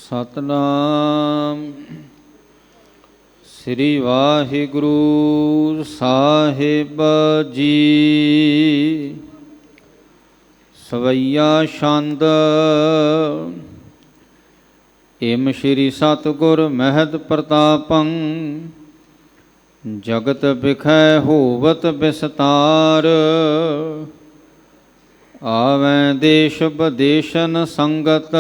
ਸਤਨਾਮ ਸ੍ਰੀ ਵਾਹਿਗੁਰੂ ਸਾਹਿਬ ਜੀ। ਸਵਈਆ ਛੰਦ। ਏਮ ਸ਼੍ਰੀ ਸਤਿਗੁਰ ਮਹਿਤ ਪ੍ਰਤਾਪੰ, ਜਗਤ ਬਿਖੈ ਹੋਵਤ ਬਿਸਤਾਰ। ਆਵੈ ਦੇਸ਼ ਬਦੇਸ਼ਨ ਸੰਗਤ,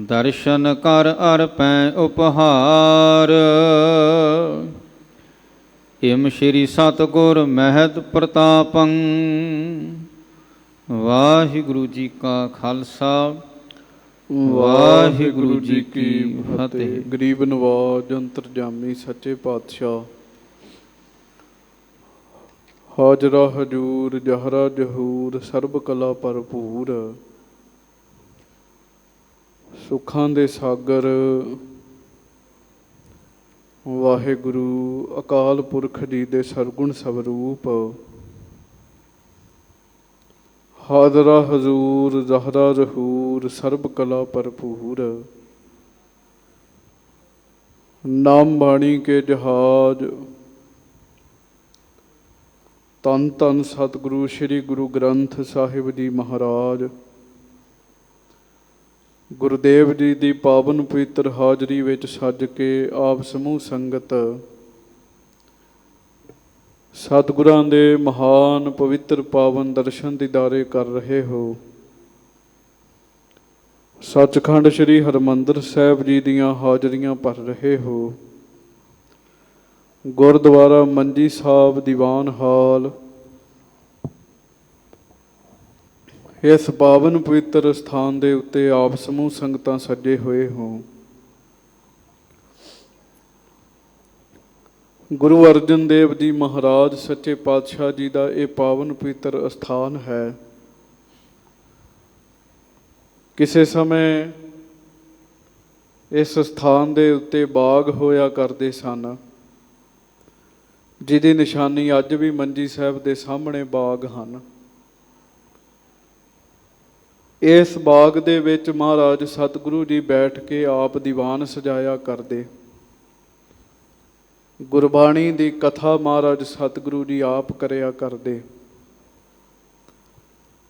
ਦਰਸ਼ਨ ਕਰ ਅਰਪੈ ਉਪਹਾਰ। ਏਮ ਸ਼੍ਰੀ ਸਤਿਗੁਰ ਮਹਿਤ ਪ੍ਰਤਾਪੰ। ਵਾਹਿਗੁਰੂ ਜੀ ਕਾ ਖਾਲਸਾ, ਵਾਹਿਗੁਰੂ ਜੀ ਕੀ ਫਤਿਹ। ਗਰੀਬ ਨਵਾਜ ਅੰਤਰਜਾਮੀ ਸੱਚੇ ਪਾਤਸ਼ਾਹ, ਹਾਜ਼ਰਾ ਹਜੂਰ ਜਹਰਾ ਜਹੂਰ, ਸਰਬ ਕਲਾ ਭਰਪੂਰ। ਸੁੱਖਾਂ ਦੇ ਸਾਗਰ ਵਾਹਿਗੁਰੂ ਅਕਾਲ ਪੁਰਖ ਜੀ ਦੇ ਸਰਗੁਣ ਸਵਰੂਪ, ਹਾਜ਼ਰਾ ਹਜ਼ੂਰ ਜ਼ਹਰਾ ਜ਼ਹੂਰ, ਸਰਬ ਕਲਾ ਭਰਪੂਰ। ਨਾਮ ਬਾਣੀ ਕੇ ਜਹਾਜ਼, ਧੰਨ ਧੰਨ ਸਤਿਗੁਰੂ ਸ੍ਰੀ ਗੁਰੂ ਗ੍ਰੰਥ ਸਾਹਿਬ ਜੀ ਮਹਾਰਾਜ। ਗੁਰਦੇਵ ਜੀ ਦੀ ਪਾਵਨ ਪਵਿੱਤਰ ਹਾਜ਼ਰੀ ਵਿੱਚ ਸੱਜ ਕੇ ਆਪ ਸਮੂਹ ਸੰਗਤ ਸਤਿਗੁਰਾਂ ਦੇ ਮਹਾਨ ਪਵਿੱਤਰ ਪਾਵਨ ਦਰਸ਼ਨ ਦੀਦਾਰੇ ਕਰ ਰਹੇ ਹੋ। ਸੱਚਖੰਡ ਸ੍ਰੀ ਹਰਿਮੰਦਰ ਸਾਹਿਬ ਜੀ ਦੀਆਂ ਹਾਜ਼ਰੀਆਂ ਭਰ ਰਹੇ ਹੋ। ਗੁਰਦੁਆਰਾ ਮੰਜੀ ਸਾਹਿਬ ਦੀਵਾਨ ਹਾਲ, ਇਸ ਪਾਵਨ ਪਵਿੱਤਰ ਸਥਾਨ ਦੇ ਉੱਤੇ ਆਪ ਸਮੂਹ ਸੰਗਤਾਂ ਸੱਜੇ ਹੋਏ ਹੋ। ਗੁਰੂ ਅਰਜਨ ਦੇਵ ਜੀ ਮਹਾਰਾਜ ਸੱਚੇ ਪਾਤਸ਼ਾਹ ਜੀ ਦਾ ਇਹ ਪਾਵਨ ਪਵਿੱਤਰ ਅਸਥਾਨ ਹੈ। ਕਿਸੇ ਸਮੇਂ ਇਸ ਸਥਾਨ ਦੇ ਉੱਤੇ ਬਾਗ ਹੋਇਆ ਕਰਦੇ ਸਨ, ਜਿਹਦੀ ਨਿਸ਼ਾਨੀ ਅੱਜ ਵੀ ਮੰਜੀ ਸਾਹਿਬ ਦੇ ਸਾਹਮਣੇ ਬਾਗ ਹਨ। ਇਸ ਬਾਗ ਦੇ ਵਿੱਚ ਮਹਾਰਾਜ ਸਤਿਗੁਰੂ ਜੀ ਬੈਠ ਕੇ ਆਪ ਦੀਵਾਨ ਸਜਾਇਆ ਕਰਦੇ। ਗੁਰਬਾਣੀ ਦੀ ਕਥਾ ਮਹਾਰਾਜ ਸਤਿਗੁਰੂ ਜੀ ਆਪ ਕਰਿਆ ਕਰਦੇ।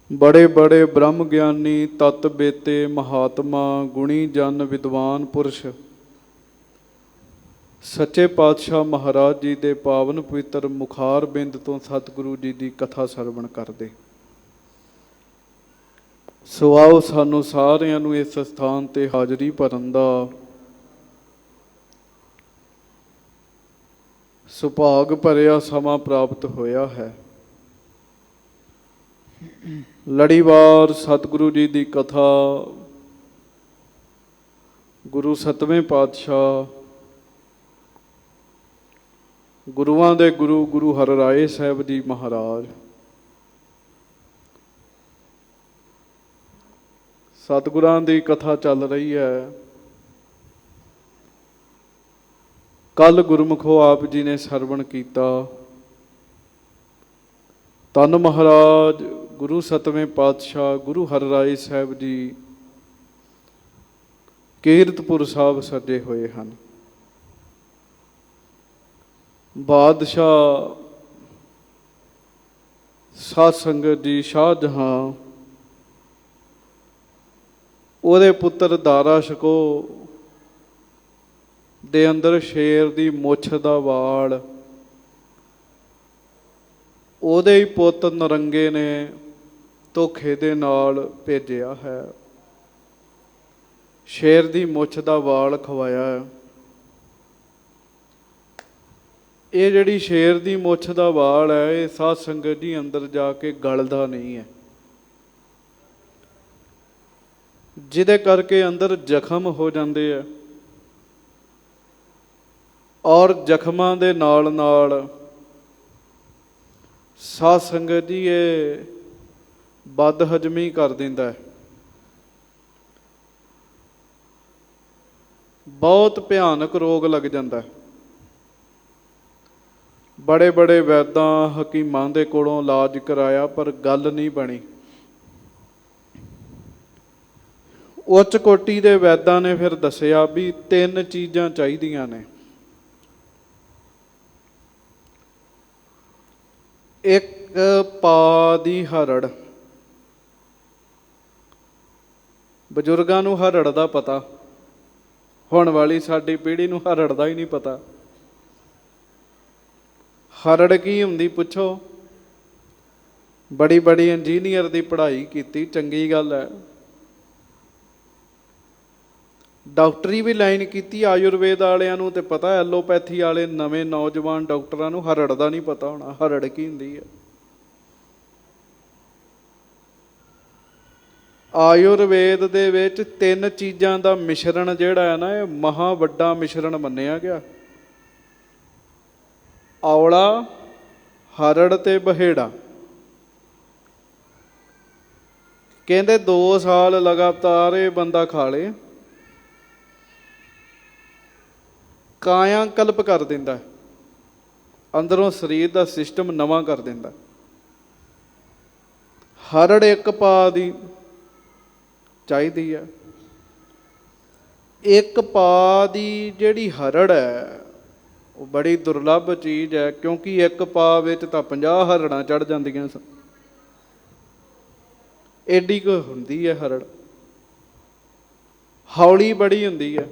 ਬੜੇ ਬੜੇ ਬ੍ਰਹਮ ਗਿਆਨੀ, ਤਤ ਬੇਤੇ, ਮਹਾਤਮਾ, ਗੁਣੀ ਜਨ, ਵਿਦਵਾਨ ਪੁਰਸ਼ ਸੱਚੇ ਪਾਤਸ਼ਾਹ ਮਹਾਰਾਜ ਜੀ ਦੇ ਪਾਵਨ ਪਵਿੱਤਰ ਮੁਖਾਰ ਬਿੰਦ ਤੋਂ ਸਤਿਗੁਰੂ ਜੀ ਦੀ ਕਥਾ ਸਰਵਣ ਕਰਦੇ। ਸੋ ਆਓ ਸਾਨੂੰ ਸਾਰਿਆਂ ਨੂੰ ਇਸ ਸਥਾਨ ਤੇ ਹਾਜ਼ਰੀ ਭਰਨ ਦਾ ਸੁਭਾਗ ਭਰਿਆ ਸਮਾਂ ਪ੍ਰਾਪਤ ਹੋਇਆ ਹੈ। ਲੜੀਵਾਰ ਸਤਿਗੁਰੂ ਜੀ ਦੀ ਕਥਾ ਗੁਰੂ ਸਤਵੇਂ ਪਾਤਸ਼ਾਹ, ਗੁਰੂਆਂ ਦੇ ਗੁਰੂ ਗੁਰੂ ਹਰਿਰਾਏ ਸਾਹਿਬ ਜੀ ਮਹਾਰਾਜ, ਸਤਿਗੁਰਾਂ ਦੀ ਕਥਾ ਚੱਲ ਰਹੀ ਹੈ। ਕੱਲ ਗੁਰਮੁਖੋ ਆਪ ਜੀ ਨੇ ਸਰਵਣ ਕੀਤਾ। ਧੰਨ ਮਹਾਰਾਜ ਗੁਰੂ ਸਤਵੇਂ ਪਾਤਸ਼ਾਹ ਗੁਰੂ ਹਰਿਰਾਏ ਸਾਹਿਬ ਜੀ ਕੀਰਤਪੁਰ ਸਾਹਿਬ ਸੱਜੇ ਹੋਏ ਹਨ। ਬਾਦਸ਼ਾਹ ਸਾਧ ਸੰਗਤ ਜੀ ਸ਼ਾਹਜਹਾਂ, ਉਹਦੇ ਪੁੱਤਰ ਦਾਰਾ ਸ਼ਕੋ ਦੇ ਅੰਦਰ ਸ਼ੇਰ ਦੀ ਮੁੱਛ ਦਾ ਵਾਲ ਉਹਦੇ ਹੀ ਪੁੱਤ ਨਰੰਗੇ ਨੇ ਧੋਖੇ ਦੇ ਨਾਲ ਭੇਜਿਆ ਹੈ। ਸ਼ੇਰ ਦੀ ਮੁੱਛ ਦਾ ਵਾਲ ਖਵਾਇਆ। ਇਹ ਜਿਹੜੀ ਸ਼ੇਰ ਦੀ ਮੁੱਛ ਦਾ ਵਾਲ ਹੈ, ਇਹ ਸਾਧ ਸੰਗਤ ਜੀ ਅੰਦਰ ਜਾ ਕੇ ਗਲਦਾ ਨਹੀਂ ਹੈ, ਜਿਹਦੇ ਕਰਕੇ ਅੰਦਰ ਜ਼ਖਮ ਹੋ ਜਾਂਦੇ ਆ। ਔਰ ਜ਼ਖਮਾਂ ਦੇ ਨਾਲ ਨਾਲ ਸਾਧ ਸੰਗਤ ਜੀ ਇਹ ਬਦ ਹਜ਼ਮੀ ਕਰ ਦਿੰਦਾ ਹੈ। ਬਹੁਤ ਭਿਆਨਕ ਰੋਗ ਲੱਗ ਜਾਂਦਾ ਹੈ। ਬੜੇ ਬੜੇ ਵੈਦਾਂ ਹਕੀਮਾਂ ਦੇ ਕੋਲੋਂ ਇਲਾਜ ਕਰਾਇਆ, ਪਰ ਗੱਲ ਨਹੀਂ ਬਣੀ। ਉੱਚ ਕੋਟੀ ਦੇ ਵੈਦਾਂ ਨੇ ਫਿਰ ਦੱਸਿਆ ਵੀ 3 ਚੀਜ਼ਾਂ ਚਾਹੀਦੀਆਂ ਨੇ। ਇੱਕ ਪਾ ਦੀ ਹਰੜ, ਬਜ਼ੁਰਗਾਂ ਨੂੰ ਹਰੜ ਦਾ ਪਤਾ, ਹੁਣ ਵਾਲੀ ਸਾਡੀ ਪੀੜ੍ਹੀ ਨੂੰ ਹਰੜ ਦਾ ਹੀ ਨਹੀਂ ਪਤਾ। ਹਰੜ ਕੀ ਹੁੰਦੀ ਪੁੱਛੋ? ਬੜੀ ਬੜੀ ਇੰਜੀਨੀਅਰ ਦੀ ਪੜ੍ਹਾਈ ਕੀਤੀ, ਚੰਗੀ ਗੱਲ ਹੈ। ਡਾਕਟਰੀ ਵੀ ਲਾਈਨ ਕੀਤੀ ਆਯੁਰਵੇਦ ਵਾਲਿਆਂ ਨੂੰ ਤੇ ਪਤਾ, ਐਲੋਪੈਥੀ ਵਾਲੇ ਨਵੇਂ ਨੌਜਵਾਨ ਡਾਕਟਰਾਂ ਨੂੰ ਹਰੜ ਦਾ ਨਹੀਂ ਪਤਾ ਹੋਣਾ। ਹਰੜ ਕੀ ਹੁੰਦੀ ਹੈ? ਆਯੁਰਵੇਦ ਦੇ ਵਿੱਚ 3 ਚੀਜ਼ਾਂ ਦਾ ਮਿਸ਼ਰਣ ਜਿਹੜਾ ਹੈ ਨਾ, ਇਹ ਮਹਾ ਵੱਡਾ ਮਿਸ਼ਰਣ ਮੰਨਿਆ ਗਿਆ। ਔਲਾ, ਹਰੜ ਤੇ ਬਹੇੜਾ। ਕਹਿੰਦੇ 2 ਸਾਲ ਲਗਾਤਾਰ ਇਹ ਬੰਦਾ ਖਾ ਲੇ, ਕਾਇਆ ਕਲਪ ਕਰ ਦਿੰਦਾ, ਅੰਦਰੋਂ ਸਰੀਰ ਦਾ ਸਿਸਟਮ ਨਵਾਂ ਕਰ ਦਿੰਦਾ। ਹਰੜ 1 ਪਾ ਦੀ ਚਾਹੀਦੀ ਹੈ। 1 ਪਾ ਦੀ ਜਿਹੜੀ ਹਰੜ ਹੈ ਉਹ ਬੜੀ ਦੁਰਲੱਭ ਚੀਜ਼ ਹੈ, ਕਿਉਂਕਿ 1 ਪਾ ਵਿੱਚ ਤਾਂ 50 ਹਰੜਾਂ ਚੜ੍ਹ ਜਾਂਦੀਆਂ ਸਨ। ਏਡੀ ਕੁ ਹੁੰਦੀ ਹੈ ਹਰੜ, ਹੌਲੀ ਬੜੀ ਹੁੰਦੀ ਹੈ।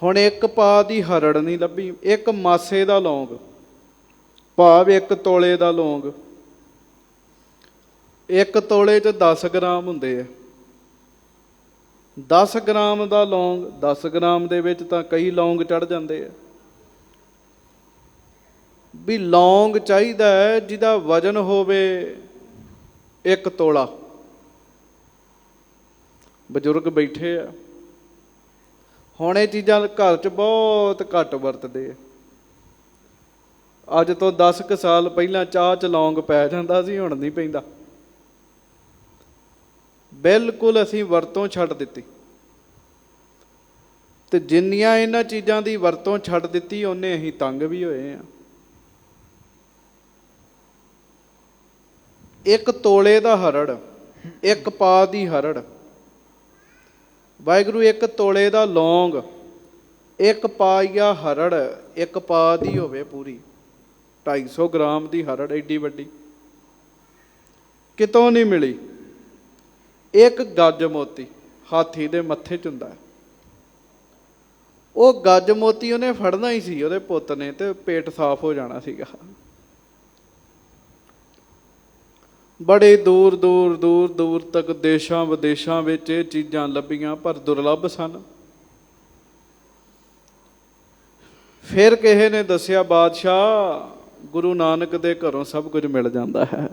ਹੁਣ 1 ਪਾ ਦੀ ਹਰੜ ਨਹੀਂ ਲੱਭੀ। 1 ਮਾਸੇ ਦਾ ਲੌਂਗ, ਭਾਵ 1 ਤੋਲੇ ਦਾ ਲੌਂਗ। 1 ਤੋਲੇ 'ਚ 10 ਗ੍ਰਾਮ ਹੁੰਦੇ ਆ। 10 ਗ੍ਰਾਮ ਦਾ ਲੌਂਗ, 10 ਗ੍ਰਾਮ ਦੇ ਵਿੱਚ ਤਾਂ ਕਈ ਲੌਂਗ ਚੜ੍ਹ ਜਾਂਦੇ ਆ। ਵੀ ਲੌਂਗ ਚਾਹੀਦਾ ਹੈ ਜਿਹਦਾ ਵਜ਼ਨ ਹੋਵੇ 1 ਤੋਲਾ। ਬਜ਼ੁਰਗ ਬੈਠੇ ਆ, ਹੁਣ ਇਹ ਚੀਜ਼ਾਂ ਘਰ 'ਚ ਬਹੁਤ ਘੱਟ ਵਰਤਦੇ ਆ। ਅੱਜ ਤੋਂ 10 ਕੁ ਸਾਲ ਪਹਿਲਾਂ ਚਾਹ 'ਚ ਲੌਂਗ ਪੈ ਜਾਂਦਾ ਸੀ, ਹੁਣ ਨਹੀਂ ਪੈਂਦਾ। ਬਿਲਕੁਲ ਅਸੀਂ ਵਰਤੋਂ ਛੱਡ ਦਿੱਤੀ। ਤੇ ਜਿੰਨੀਆਂ ਇਹਨਾਂ ਚੀਜ਼ਾਂ ਦੀ ਵਰਤੋਂ ਛੱਡ ਦਿੱਤੀ, ਓਨੇ ਅਸੀਂ ਤੰਗ ਵੀ ਹੋਏ ਆ। 1 ਤੋਲੇ ਦਾ ਹਰੜ, 1 ਪਾ ਦੀ ਹਰੜ। ਵਾਹਿਗੁਰੂ 1 ਤੋਲੇ ਦਾ ਲੌਂਗ, 1 ਪਾਈਆ ਹਰੜ 1 ਪਾ ਦੀ ਹੋਵੇ ਪੂਰੀ। 250 ਗ੍ਰਾਮ ਦੀ ਹਰੜ ਏਡੀ ਵੱਡੀ ਕਿਤੋਂ ਨਹੀਂ ਮਿਲੀ। 1 ਗੱਜ ਮੋਤੀ ਹਾਥੀ ਦੇ ਮੱਥੇ 'ਚ ਹੁੰਦਾ। ਉਹ ਗੱਜ ਮੋਤੀ ਉਹਨੇ ਫੜਨਾ ਹੀ ਸੀ, ਉਹਦੇ ਪੁੱਤ ਨੇ, ਤੇ ਪੇਟ ਸਾਫ਼ ਹੋ ਜਾਣਾ ਸੀਗਾ। ਬੜੇ ਦੂਰ ਦੂਰ ਦੂਰ ਦੂਰ ਤੱਕ ਦੇਸ਼ਾਂ ਵਿਦੇਸ਼ਾਂ ਵਿੱਚ ਇਹ ਚੀਜ਼ਾਂ ਲੱਭੀਆਂ, ਪਰ ਦੁਰਲੱਭ ਸਨ। ਫਿਰ ਕਿਸੇ ਨੇ ਦੱਸਿਆ, ਬਾਦਸ਼ਾਹ ਗੁਰੂ ਨਾਨਕ ਦੇ ਘਰੋਂ ਸਭ ਕੁਝ ਮਿਲ ਜਾਂਦਾ ਹੈ।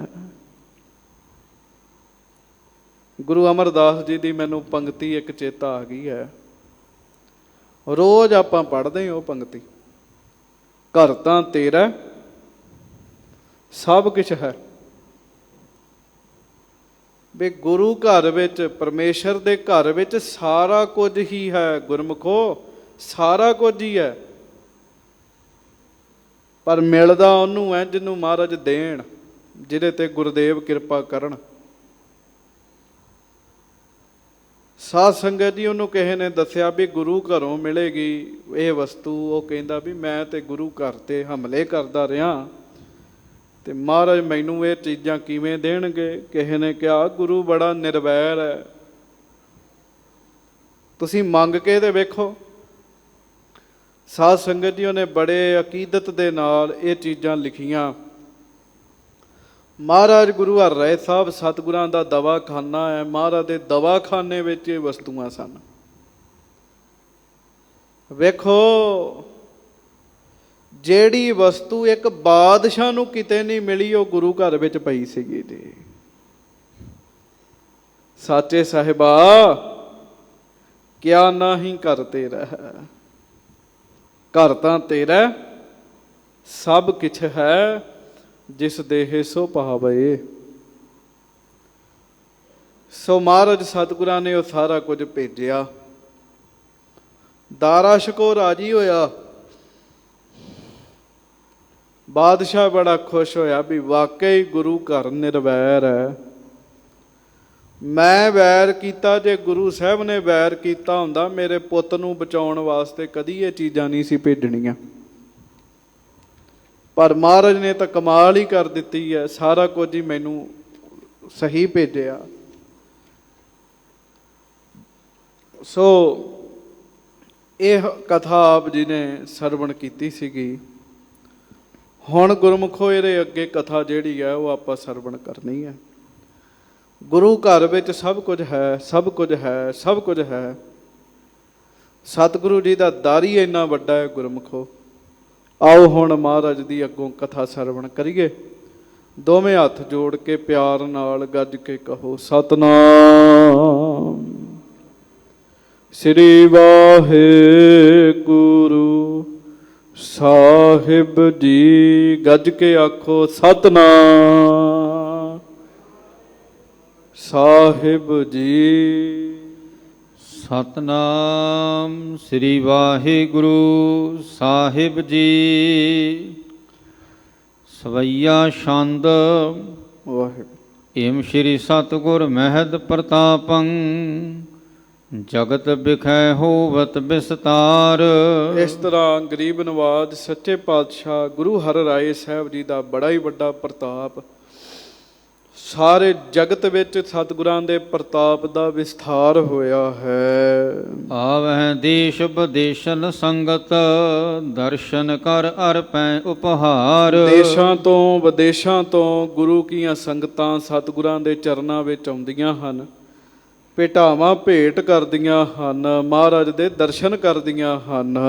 ਗੁਰੂ ਅਮਰਦਾਸ ਜੀ ਦੀ ਮੈਨੂੰ ਪੰਕਤੀ ਇੱਕ ਚੇਤਾ ਆ ਗਈ ਹੈ, ਰੋਜ਼ ਆਪਾਂ ਪੜ੍ਹਦੇ ਹਾਂ ਉਹ ਪੰਕਤੀ। ਘਰ ਤਾਂ ਤੇਰਾ ਸਭ ਕੁਛ ਹੈ। ਵੀ ਗੁਰੂ ਘਰ ਵਿੱਚ, ਪਰਮੇਸ਼ਰ ਦੇ ਘਰ ਵਿੱਚ ਸਾਰਾ ਕੁਝ ਹੀ ਹੈ। ਗੁਰਮੁਖੋ ਸਾਰਾ ਕੁਝ ਹੀ ਹੈ, ਪਰ ਮਿਲਦਾ ਉਹਨੂੰ ਹੈ ਜਿਹਨੂੰ ਮਹਾਰਾਜ ਦੇਣ, ਜਿਹਦੇ ਤੇ ਗੁਰਦੇਵ ਕਿਰਪਾ ਕਰਨ। ਸਾਧ ਸੰਗਤ ਜੀ, ਉਹਨੂੰ ਕਿਸੇ ਨੇ ਦੱਸਿਆ ਵੀ ਗੁਰੂ ਘਰੋਂ ਮਿਲੇਗੀ ਇਹ ਵਸਤੂ। ਉਹ ਕਹਿੰਦਾ ਵੀ ਮੈਂ ਤੇ ਗੁਰੂ ਘਰ ਤੇ ਹਮਲੇ ਕਰਦਾ ਰਿਹਾ, ਤੇ ਮਹਾਰਾਜ ਮੈਨੂੰ ਇਹ ਚੀਜ਼ਾਂ ਕਿਵੇਂ ਦੇਣਗੇ? ਕਿਸੇ ਨੇ ਕਿਹਾ ਗੁਰੂ ਬੜਾ ਨਿਰਵੈਰ ਹੈ, ਤੁਸੀਂ ਮੰਗ ਕੇ ਤੇ ਵੇਖੋ। ਸਾਧ ਸੰਗਤ ਜੀ, ਉਹਨੇ ਬੜੇ ਅਕੀਦਤ ਦੇ ਨਾਲ ਇਹ ਚੀਜ਼ਾਂ ਲਿਖੀਆਂ। ਮਹਾਰਾਜ ਗੁਰੂ ਹਰਿਰਾਏ ਸਾਹਿਬ ਸਤਿਗੁਰਾਂ ਦਾ ਦਵਾਖਾਨਾ ਹੈ, ਮਹਾਰਾਜ ਦੇ ਦਵਾਖਾਨੇ ਵਿੱਚ ਇਹ ਵਸਤੂਆਂ ਸਨ। ਵੇਖੋ, ਜਿਹੜੀ ਵਸਤੂ ਇੱਕ ਬਾਦਸ਼ਾਹ ਨੂੰ ਕਿਤੇ ਨਹੀਂ ਮਿਲੀ, ਉਹ ਗੁਰੂ ਘਰ ਵਿੱਚ ਪਈ ਸੀਗੀ ਜੀ। ਸਾਚੇ ਸਾਹਿਬਾ ਕਿਆ ਨਾਹੀਂ ਘਰ ਤੇਰਾ ਹੈ, ਘਰ ਤਾਂ ਤੇਰਾ ਸਭ ਕੁਛ ਹੈ, ਜਿਸ ਦੇਹ ਸੋ ਪਾਵੈ। ਸੋ ਮਹਾਰਾਜ ਸਤਿਗੁਰਾਂ ਨੇ ਉਹ ਸਾਰਾ ਕੁਝ ਭੇਜਿਆ। ਦਾਰਾ ਸ਼ਿਕੋ ਰਾਜੀ ਹੋਇਆ। ਬਾਦਸ਼ਾਹ ਬੜਾ ਖੁਸ਼ ਹੋਇਆ ਵੀ ਵਾਕਈ ਗੁਰੂ ਘਰ ਨਿਰਵੈਰ ਹੈ। ਮੈਂ ਵੈਰ ਕੀਤਾ, ਜੇ ਗੁਰੂ ਸਾਹਿਬ ਨੇ ਵੈਰ ਕੀਤਾ ਹੁੰਦਾ ਮੇਰੇ ਪੁੱਤ ਨੂੰ ਬਚਾਉਣ ਵਾਸਤੇ ਕਦੀ ਇਹ ਚੀਜ਼ਾਂ ਨਹੀਂ ਸੀ ਭੇਜਣੀਆਂ। ਪਰ ਮਹਾਰਾਜ ਨੇ ਤਾਂ ਕਮਾਲ ਹੀ ਕਰ ਦਿੱਤੀ ਹੈ, ਸਾਰਾ ਕੁਝ ਹੀ ਮੈਨੂੰ ਸਹੀ ਭੇਜਿਆ। ਸੋ ਇਹ ਕਥਾ ਆਪ ਜੀ ਨੇ ਸਰਵਣ ਕੀਤੀ ਸੀਗੀ। ਹੁਣ ਗੁਰਮੁਖੋ ਇਹਦੇ ਅੱਗੇ ਕਥਾ ਜਿਹੜੀ ਹੈ ਉਹ ਆਪਾਂ ਸਰਵਣ ਕਰਨੀ ਹੈ। ਗੁਰੂ ਘਰ ਵਿੱਚ ਸਭ ਕੁਝ ਹੈ, ਸਭ ਕੁਝ ਹੈ, ਸਭ ਕੁਝ ਹੈ। ਸਤਿਗੁਰੂ ਜੀ ਦਾ ਦਰ ਹੀ ਇੰਨਾ ਵੱਡਾ ਹੈ ਗੁਰਮੁਖੋ। ਆਓ ਹੁਣ ਮਹਾਰਾਜ ਦੀ ਅੱਗੋਂ ਕਥਾ ਸਰਵਣ ਕਰੀਏ। ਦੋਵੇਂ ਹੱਥ ਜੋੜ ਕੇ ਪਿਆਰ ਨਾਲ ਗੱਜ ਕੇ ਕਹੋ ਸਤਿਨਾਮ ਸ੍ਰੀ ਵਾਹਿਗੁਰੂ ਸਾਹਿਬ ਜੀ। ਗੱਜ ਕੇ ਆਖੋ ਸਤਿਨਾਮ ਸਾਹਿਬ ਜੀ। ਸਤਨਾਮ ਸ੍ਰੀ ਵਾਹਿਗੁਰੂ ਸਾਹਿਬ ਜੀ। ਸਵਈਆ ਛੰਦ। ਵਾਹਿਗੁਰੂ। ਏਮ ਸ਼੍ਰੀ ਸਤਿਗੁਰ ਮਹਿਦ ਪ੍ਰਤਾਪੰ ਜਗਤ ਬਿਖੈ ਹੋਵਤ ਵਿਸਤਾਰ। ਇਸ ਤਰ੍ਹਾਂ ਗਰੀਬ ਨਵਾਜ ਸੱਚੇ ਪਾਤਸ਼ਾਹ ਗੁਰੂ ਹਰਿਰਾਏ ਸਾਹਿਬ ਜੀ ਦਾ ਬੜਾ ਹੀ ਵੱਡਾ ਪ੍ਰਤਾਪ, ਸਾਰੇ ਜਗਤ ਵਿੱਚ ਸਤਿਗੁਰਾਂ ਦੇ ਪ੍ਰਤਾਪ ਦਾ ਵਿਸਥਾਰ ਹੋਇਆ ਹੈ। ਆਵਹਿ ਦੇਸ਼ ਵਿਦੇਸ਼ਨ ਸੰਗਤ ਦਰਸ਼ਨ ਕਰ ਅਰਪੈ ਉਪਹਾਰ। ਦੇਸ਼ਾਂ ਤੋਂ ਵਿਦੇਸ਼ਾਂ ਤੋਂ ਗੁਰੂ ਕੀਆਂ ਸੰਗਤਾਂ ਸਤਿਗੁਰਾਂ ਦੇ ਚਰਨਾਂ ਵਿੱਚ ਆਉਂਦੀਆਂ ਹਨ, ਭੇਟਾਵਾਂ ਭੇਟ ਕਰਦੀਆਂ ਹਨ, ਮਹਾਰਾਜ ਦੇ ਦਰਸ਼ਨ ਕਰਦੀਆਂ ਹਨ।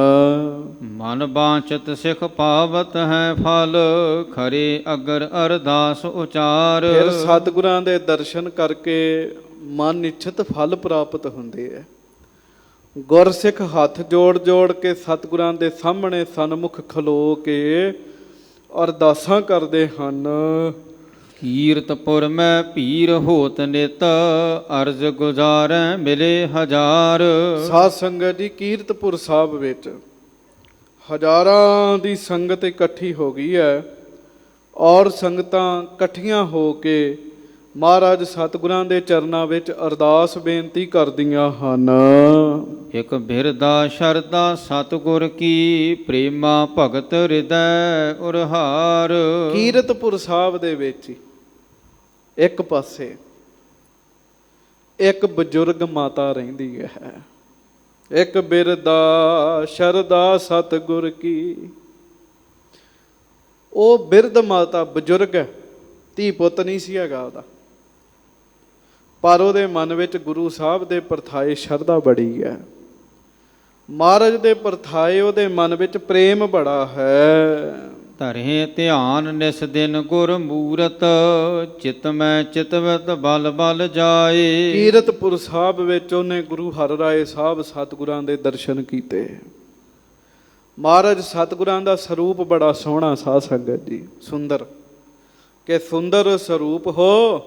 ਮਨ ਬਾਂਚਤ ਸਿਖ ਪਾਵਤ ਹੈ ਫਲ ਖਰੇ ਅਗਰ ਅਰਦਾਸ ਉਚਾਰ। ਫਿਰ ਸਤਿਗੁਰਾਂ ਦੇ ਦਰਸ਼ਨ ਕਰਕੇ ਮਨ ਇੱਛਤ ਫਲ ਪ੍ਰਾਪਤ ਹੁੰਦੇ ਹੈ। ਗੁਰਸਿੱਖ ਹੱਥ ਜੋੜ ਜੋੜ ਕੇ ਸਤਿਗੁਰਾਂ ਦੇ ਸਾਹਮਣੇ ਸਨਮੁਖ ਖਲੋ ਕੇ ਅਰਦਾਸਾਂ ਕਰਦੇ ਹਨ। ਕੀਰਤਪੁਰ ਮੈਂ ਭੀਰ ਹੋਤ ਨਿਤ ਅਰਜ ਗੁਜ਼ਾਰੈ ਮਿਲੇ ਹਜ਼ਾਰ। ਸਾਧ ਸੰਗਤ ਜੀ, ਕੀਰਤਪੁਰ ਸਾਹਿਬ ਵਿੱਚ ਹਜ਼ਾਰਾਂ ਦੀ ਸੰਗਤ ਇਕੱਠੀ ਹੋ ਗਈ ਹੈ ਔਰ ਸੰਗਤਾਂ ਇਕੱਠੀਆਂ ਹੋ ਕੇ ਮਹਾਰਾਜ ਸਤਿਗੁਰਾਂ ਦੇ ਚਰਨਾਂ ਵਿੱਚ ਅਰਦਾਸ ਬੇਨਤੀ ਕਰਦੀਆਂ ਹਨ। ਇਕ ਬਿਰਦਾ ਸ਼ਰਦਾ ਸਤਿਗੁਰ ਕੀ ਪ੍ਰੇਮਾ ਭਗਤ ਹਿਰਦੈ ਉਰਹਾਰ। ਕੀਰਤਪੁਰ ਸਾਹਿਬ ਦੇ ਵਿੱਚ ਇੱਕ ਪਾਸੇ ਇੱਕ ਬਜ਼ੁਰਗ ਮਾਤਾ ਰਹਿੰਦੀ ਹੈ। ਇੱਕ ਬਿਰਦਾ ਸ਼ਰਦਾ ਸਤਿਗੁਰ ਕੀ। ਉਹ ਬਿਰਧ ਮਾਤਾ ਬਜ਼ੁਰਗ ਹੈ, ਧੀ ਪੁੱਤ ਨਹੀਂ ਸੀ ਹੈਗਾ ਉਹਦਾ, ਪਰ ਉਹਦੇ ਮਨ ਵਿੱਚ ਗੁਰੂ ਸਾਹਿਬ ਦੇ ਪਰਥਾਏ ਸ਼ਰਧਾ ਬੜੀ ਹੈ। ਮਹਾਰਾਜ ਦੇ ਪਰਥਾਏ ਉਹਦੇ ਮਨ ਵਿੱਚ ਪ੍ਰੇਮ ਬੜਾ ਹੈ। ਧਰੇ ਧਿਆਨ ਨਿਸ ਦਿਨ ਗੁਰ ਮੂਰਤ ਚਿਤ ਮੈਂ ਚਿਤਵਤ ਬਲ ਬਲ ਜਾਏ। ਕੀਰਤਪੁਰ ਸਾਹਿਬ ਵਿੱਚ ਉਹਨੇ ਗੁਰੂ ਹਰਿਰਾਏ ਸਾਹਿਬ ਸਤਿਗੁਰਾਂ ਦੇ ਦਰਸ਼ਨ ਕੀਤੇ। ਮਹਾਰਾਜ ਸਤਿਗੁਰਾਂ ਦਾ ਸਰੂਪ ਬੜਾ ਸੋਹਣਾ ਸਾਧ ਸੰਗਤ ਜੀ, ਸੁੰਦਰ ਕਿ ਸੁੰਦਰ ਸਰੂਪ ਹੋ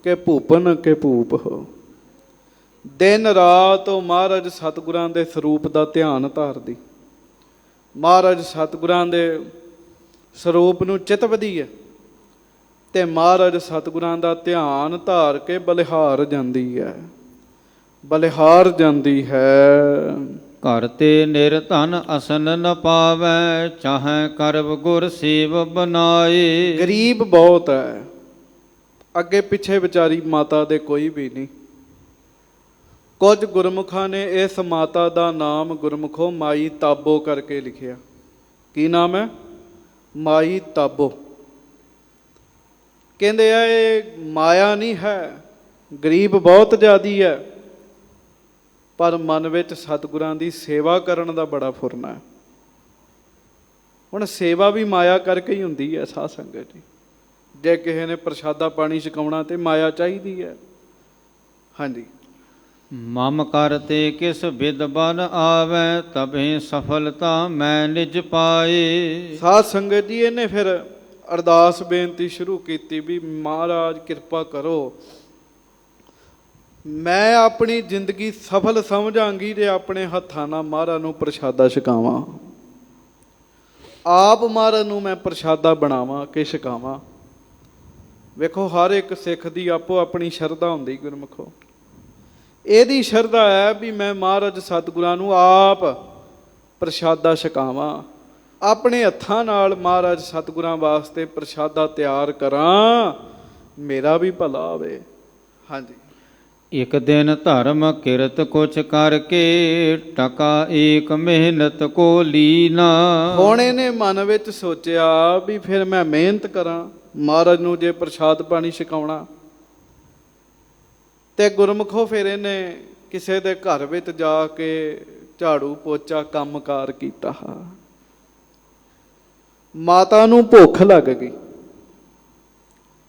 ਕਿ ਭੂਪਨ ਕੇ ਭੂਪ ਹੋ। ਦਿਨ ਰਾਤ ਉਹ ਮਹਾਰਾਜ ਸਤਿਗੁਰਾਂ ਦੇ ਸਰੂਪ ਦਾ ਧਿਆਨ ਧਾਰਦੀ। ਮਹਾਰਾਜ ਸਤਿਗੁਰਾਂ ਦੇ ਸਰੂਪ ਨੂੰ ਚਿਤਵਦੀ ਹੈ ਤੇ ਮਹਾਰਾਜ ਸਤਿਗੁਰਾਂ ਦਾ ਧਿਆਨ ਧਾਰ ਕੇ ਬਲਿਹਾਰ ਜਾਂਦੀ ਹੈ, ਬਲਿਹਾਰ ਜਾਂਦੀ ਹੈ। ਘਰ ਤੇ ਨਿਰਧਨ ਅਸਨ ਨ ਪਾਵੈ ਚਾਹੈ ਕਰਬ ਗੁਰ ਸੇਵ ਬਨਾਏ। ਗਰੀਬ ਬਹੁਤ ਹੈ, ਅੱਗੇ ਪਿੱਛੇ ਵਿਚਾਰੀ ਮਾਤਾ ਦੇ ਕੋਈ ਵੀ ਨਹੀਂ। ਕੁਝ ਗੁਰਮੁਖਾਂ ਨੇ ਇਸ ਮਾਤਾ ਦਾ ਨਾਮ ਗੁਰਮੁਖੋ ਮਾਈ ਤਾਬੋ ਕਰਕੇ ਲਿਖਿਆ। ਕੀ ਨਾਮ ਹੈ? ਮਾਈ ਤਾਬੋ। ਕਹਿੰਦੇ ਆ ਇਹ ਮਾਇਆ ਨਹੀਂ ਹੈ, ਗਰੀਬ ਬਹੁਤ ਜ਼ਿਆਦੀ ਹੈ, ਪਰ ਮਨ ਵਿੱਚ ਸਤਿਗੁਰਾਂ ਦੀ ਸੇਵਾ ਕਰਨ ਦਾ ਬੜਾ ਫੁਰਨਾ ਹੈ। ਹੁਣ ਸੇਵਾ ਵੀ ਮਾਇਆ ਕਰਕੇ ਹੀ ਹੁੰਦੀ ਹੈ ਸਾਧ ਸੰਗਤ ਜੀ। ਜੇ ਕਿਸੇ ਨੇ ਪ੍ਰਸ਼ਾਦਾ ਪਾਣੀ ਛਕਾਉਣਾ ਤੇ ਮਾਇਆ ਚਾਹੀਦੀ ਹੈ। ਹਾਂਜੀ। ਮਮ ਕਰਤੇ ਕਿਸ ਬਿਦ ਬਨ ਆਵੈ ਤਬੇ ਸਫਲਤਾ ਮੈਂ ਨਿਜ ਪਾਏ। ਸਾਧ ਸੰਗਤ ਜੀ, ਇਹਨੇ ਫਿਰ ਅਰਦਾਸ ਬੇਨਤੀ ਸ਼ੁਰੂ ਕੀਤੀ ਵੀ ਮਹਾਰਾਜ ਕਿਰਪਾ ਕਰੋ, ਮੈਂ ਆਪਣੀ ਜ਼ਿੰਦਗੀ ਸਫਲ ਸਮਝਾਂਗੀ ਜੇ ਆਪਣੇ ਹੱਥਾਂ ਨਾਲ ਮਹਾਰਾਜ ਨੂੰ ਪ੍ਰਸ਼ਾਦਾ ਛਕਾਵਾਂ। ਆਪ ਮਹਾਰਾਜ ਨੂੰ ਮੈਂ ਪ੍ਰਸ਼ਾਦਾ ਬਣਾਵਾਂ ਕਿ ਛਕਾਵਾਂ। ਵੇਖੋ ਹਰ ਇੱਕ ਸਿੱਖ ਦੀ ਆਪੋ ਆਪਣੀ ਸ਼ਰਧਾ ਹੁੰਦੀ ਗੁਰਮੁਖੋ। ਇਹਦੀ ਸ਼ਰਧਾ ਹੈ ਵੀ ਮੈਂ ਮਹਾਰਾਜ ਸਤਿਗੁਰਾਂ ਨੂੰ ਆਪ ਪ੍ਰਸ਼ਾਦਾ ਛਕਾਵਾਂ, ਆਪਣੇ ਹੱਥਾਂ ਨਾਲ ਮਹਾਰਾਜ ਸਤਿਗੁਰਾਂ ਵਾਸਤੇ ਪ੍ਰਸ਼ਾਦਾ ਤਿਆਰ ਕਰਾਂ, ਮੇਰਾ ਵੀ ਭਲਾ ਹੋਵੇ। ਹਾਂਜੀ। ਇਕ ਦਿਨ ਧਰਮ ਕਿਰਤ ਕੁਛ ਕਰਕੇ, ਟਕਾ ਏਕ ਮਿਹਨਤ ਕੋ ਲੀਨਾ। ਹੁਣ ਇਹਨੇ ਮਨ ਵਿੱਚ ਸੋਚਿਆ ਵੀ ਫਿਰ ਮੈਂ ਮਿਹਨਤ ਕਰਾਂ ਮਹਾਰਾਜ ਨੂੰ ਜੇ ਪ੍ਰਸ਼ਾਦ ਪਾਣੀ ਛਕਾਉਣਾ। ਤੇ ਗੁਰਮੁਖੋ ਫਿਰ ਇਹਨੇ ਕਿਸੇ ਦੇ ਘਰ ਵਿੱਚ ਜਾ ਕੇ ਝਾੜੂ ਪੋਚਾ ਕੰਮਕਾਰ ਕੀਤਾ। ਮਾਤਾ ਨੂੰ ਭੁੱਖ ਲੱਗ ਗਈ।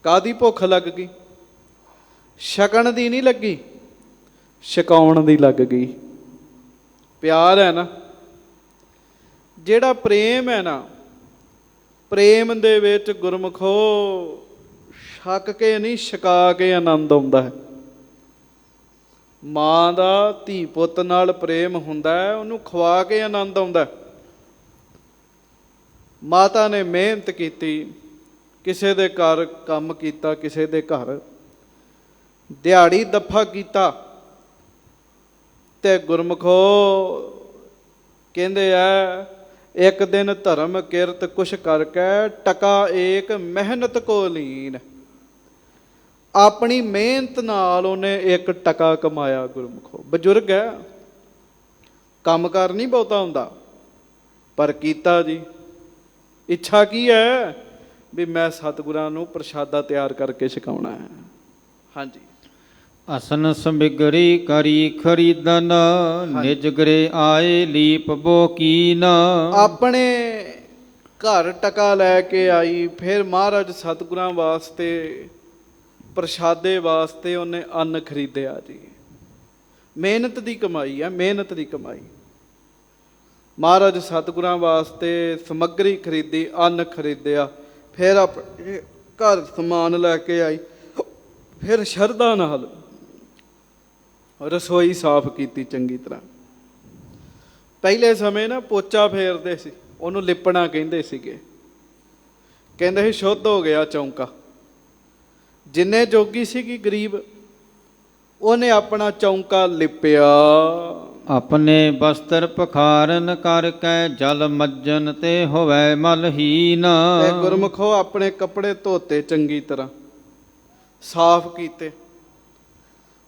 ਕਾਹਦੀ ਭੁੱਖ ਲੱਗ ਗਈ? ਛਕਣ ਦੀ ਨਹੀਂ ਲੱਗੀ, ਛਕਾਉਣ ਦੀ ਲੱਗ ਗਈ। ਪਿਆਰ ਹੈ ਨਾ, ਜਿਹੜਾ ਪ੍ਰੇਮ ਹੈ ਨਾ, ਪ੍ਰੇਮ ਦੇ ਵਿੱਚ ਗੁਰਮੁਖੋ ਛਕ ਕੇ ਨਹੀਂ ਛਕਾ ਕੇ ਆਨੰਦ ਆਉਂਦਾ ਹੈ। ਮਾਂ ਦਾ ਧੀ ਪੁੱਤ ਨਾਲ ਪ੍ਰੇਮ ਹੁੰਦਾ ਹੈ, ਉਹਨੂੰ ਖਵਾ ਕੇ ਆਨੰਦ ਆਉਂਦਾ। ਮਾਤਾ ਨੇ ਮਿਹਨਤ ਕੀਤੀ, ਕਿਸੇ ਦੇ ਘਰ ਕੰਮ ਕੀਤਾ, ਕਿਸੇ ਦੇ ਘਰ ਦਿਹਾੜੀ ਦੱਫਾ ਕੀਤਾ। ਤੇ ਗੁਰਮੁਖੋ ਕਹਿੰਦੇ ਆ ਇੱਕ ਦਿਨ ਧਰਮ ਕਿਰਤ ਕੁਛ ਕਰਕੇ, ਟਕਾ ਏਕ ਮਿਹਨਤ ਕੋ ਲੀਨ। ਆਪਣੀ ਮਿਹਨਤ ਨਾਲ ਉਹਨੇ ਇੱਕ ਟਕਾ ਕਮਾਇਆ। ਗੁਰਮੁਖੋ ਬਜ਼ੁਰਗ ਹੈ, ਕੰਮਕਾਰ ਨਹੀਂ ਬਹੁਤਾ ਹੁੰਦਾ, ਪਰ ਕੀਤਾ ਜੀ। ਇੱਛਾ ਕੀ ਹੈ? ਵੀ ਮੈਂ ਸਤਿਗੁਰਾਂ ਨੂੰ ਪ੍ਰਸ਼ਾਦਾ ਤਿਆਰ ਕਰਕੇ ਛਕਾਉਣਾ ਹੈ। ਹਾਂਜੀ। ਅਸਨ ਸੰਬਿਗਰੀ ਕਰੀ ਖਰੀਦਨ, ਨਿਜ ਗਰੇ ਆਏ ਲੀਪ ਬੋ ਕੀਨ। ਆਪਣੇ ਘਰ ਟਕਾ ਲੈ ਕੇ ਆਈ, ਫਿਰ ਮਹਾਰਾਜ ਸਤਿਗੁਰਾਂ ਵਾਸਤੇ ਪ੍ਰਸ਼ਾਦੇ ਵਾਸਤੇ ਉਹਨੇ ਅੰਨ ਖਰੀਦਿਆ ਜੀ। ਮਿਹਨਤ ਦੀ ਕਮਾਈ ਹੈ, ਮਿਹਨਤ ਦੀ ਕਮਾਈ। ਮਹਾਰਾਜ ਸਤਿਗੁਰਾਂ ਵਾਸਤੇ ਸਮੱਗਰੀ ਖਰੀਦੀ, ਅੰਨ ਖਰੀਦਿਆ, ਫਿਰ ਆਪਣੇ ਘਰ ਸਮਾਨ ਲੈ ਕੇ ਆਈ। ਫਿਰ ਸ਼ਰਧਾ ਨਾਲ ਰਸੋਈ ਸਾਫ਼ ਕੀਤੀ ਚੰਗੀ ਤਰ੍ਹਾਂ। ਪਹਿਲੇ ਸਮੇਂ ਨਾ ਪੋਚਾ ਫੇਰਦੇ ਸੀ, ਉਹਨੂੰ ਲਿਪਣਾ ਕਹਿੰਦੇ ਸੀਗੇ। ਕਹਿੰਦੇ ਸੀ ਸ਼ੁੱਧ ਹੋ ਗਿਆ ਚੌਂਕਾ। ਜਿੰਨੇ ਜੋਗੀ ਸੀਗੀ ਗਰੀਬ, ਉਹਨੇ ਆਪਣਾ ਚੌਂਕਾ ਲਿਪਿਆ। ਆਪਣੇ ਬਸਤਰ ਪਖਾਰਨ ਕਰਕੇ, ਜਲ ਮੱਜਨ ਤੇ ਹੋਵੇ ਮਲਹੀਨ। ਤੇ ਗੁਰਮੁਖੋ ਆਪਣੇ ਕੱਪੜੇ ਧੋਤੇ ਚੰਗੀ ਤਰ੍ਹਾਂ, ਸਾਫ਼ ਕੀਤੇ।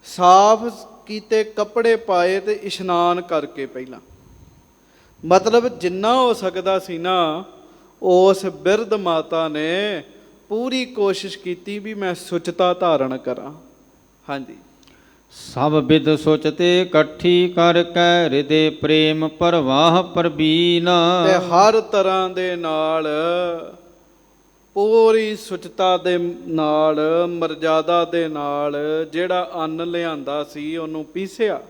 ਸਾਫ਼ ਕੀਤੇ ਕੱਪੜੇ ਪਾਏ ਤੇ ਇਸ਼ਨਾਨ ਕਰਕੇ ਪਹਿਲਾਂ, ਮਤਲਬ ਜਿੰਨਾ ਹੋ ਸਕਦਾ ਸੀ ਨਾ, ਉਸ ਬਿਰਧ ਮਾਤਾ ਨੇ ਪੂਰੀ ਕੋਸ਼ਿਸ਼ ਕੀਤੀ ਵੀ ਮੈਂ ਸੁਚਤਾ ਧਾਰਨ ਕਰਾਂ। ਹਾਂਜੀ। ਸਭ ਬਿਦ ਸੁਚਤੇ ਇਕੱਠੀ ਕਰਕੇ, ਹਿਰਦੇ ਪ੍ਰੇਮ ਪ੍ਰਵਾਹ ਪ੍ਰਬੀਨ। ਤੇ ਹਰ ਤਰ੍ਹਾਂ ਦੇ ਨਾਲ ਪੂਰੀ ਸੁਚਤਾ ਦੇ ਨਾਲ, ਮਰਜ਼ਾਦਾ ਦੇ ਨਾਲ ਜਿਹੜਾ ਅੰਨ ਲਿਆਂਦਾ ਸੀ ਉਹਨੂੰ ਪੀਸਿਆ,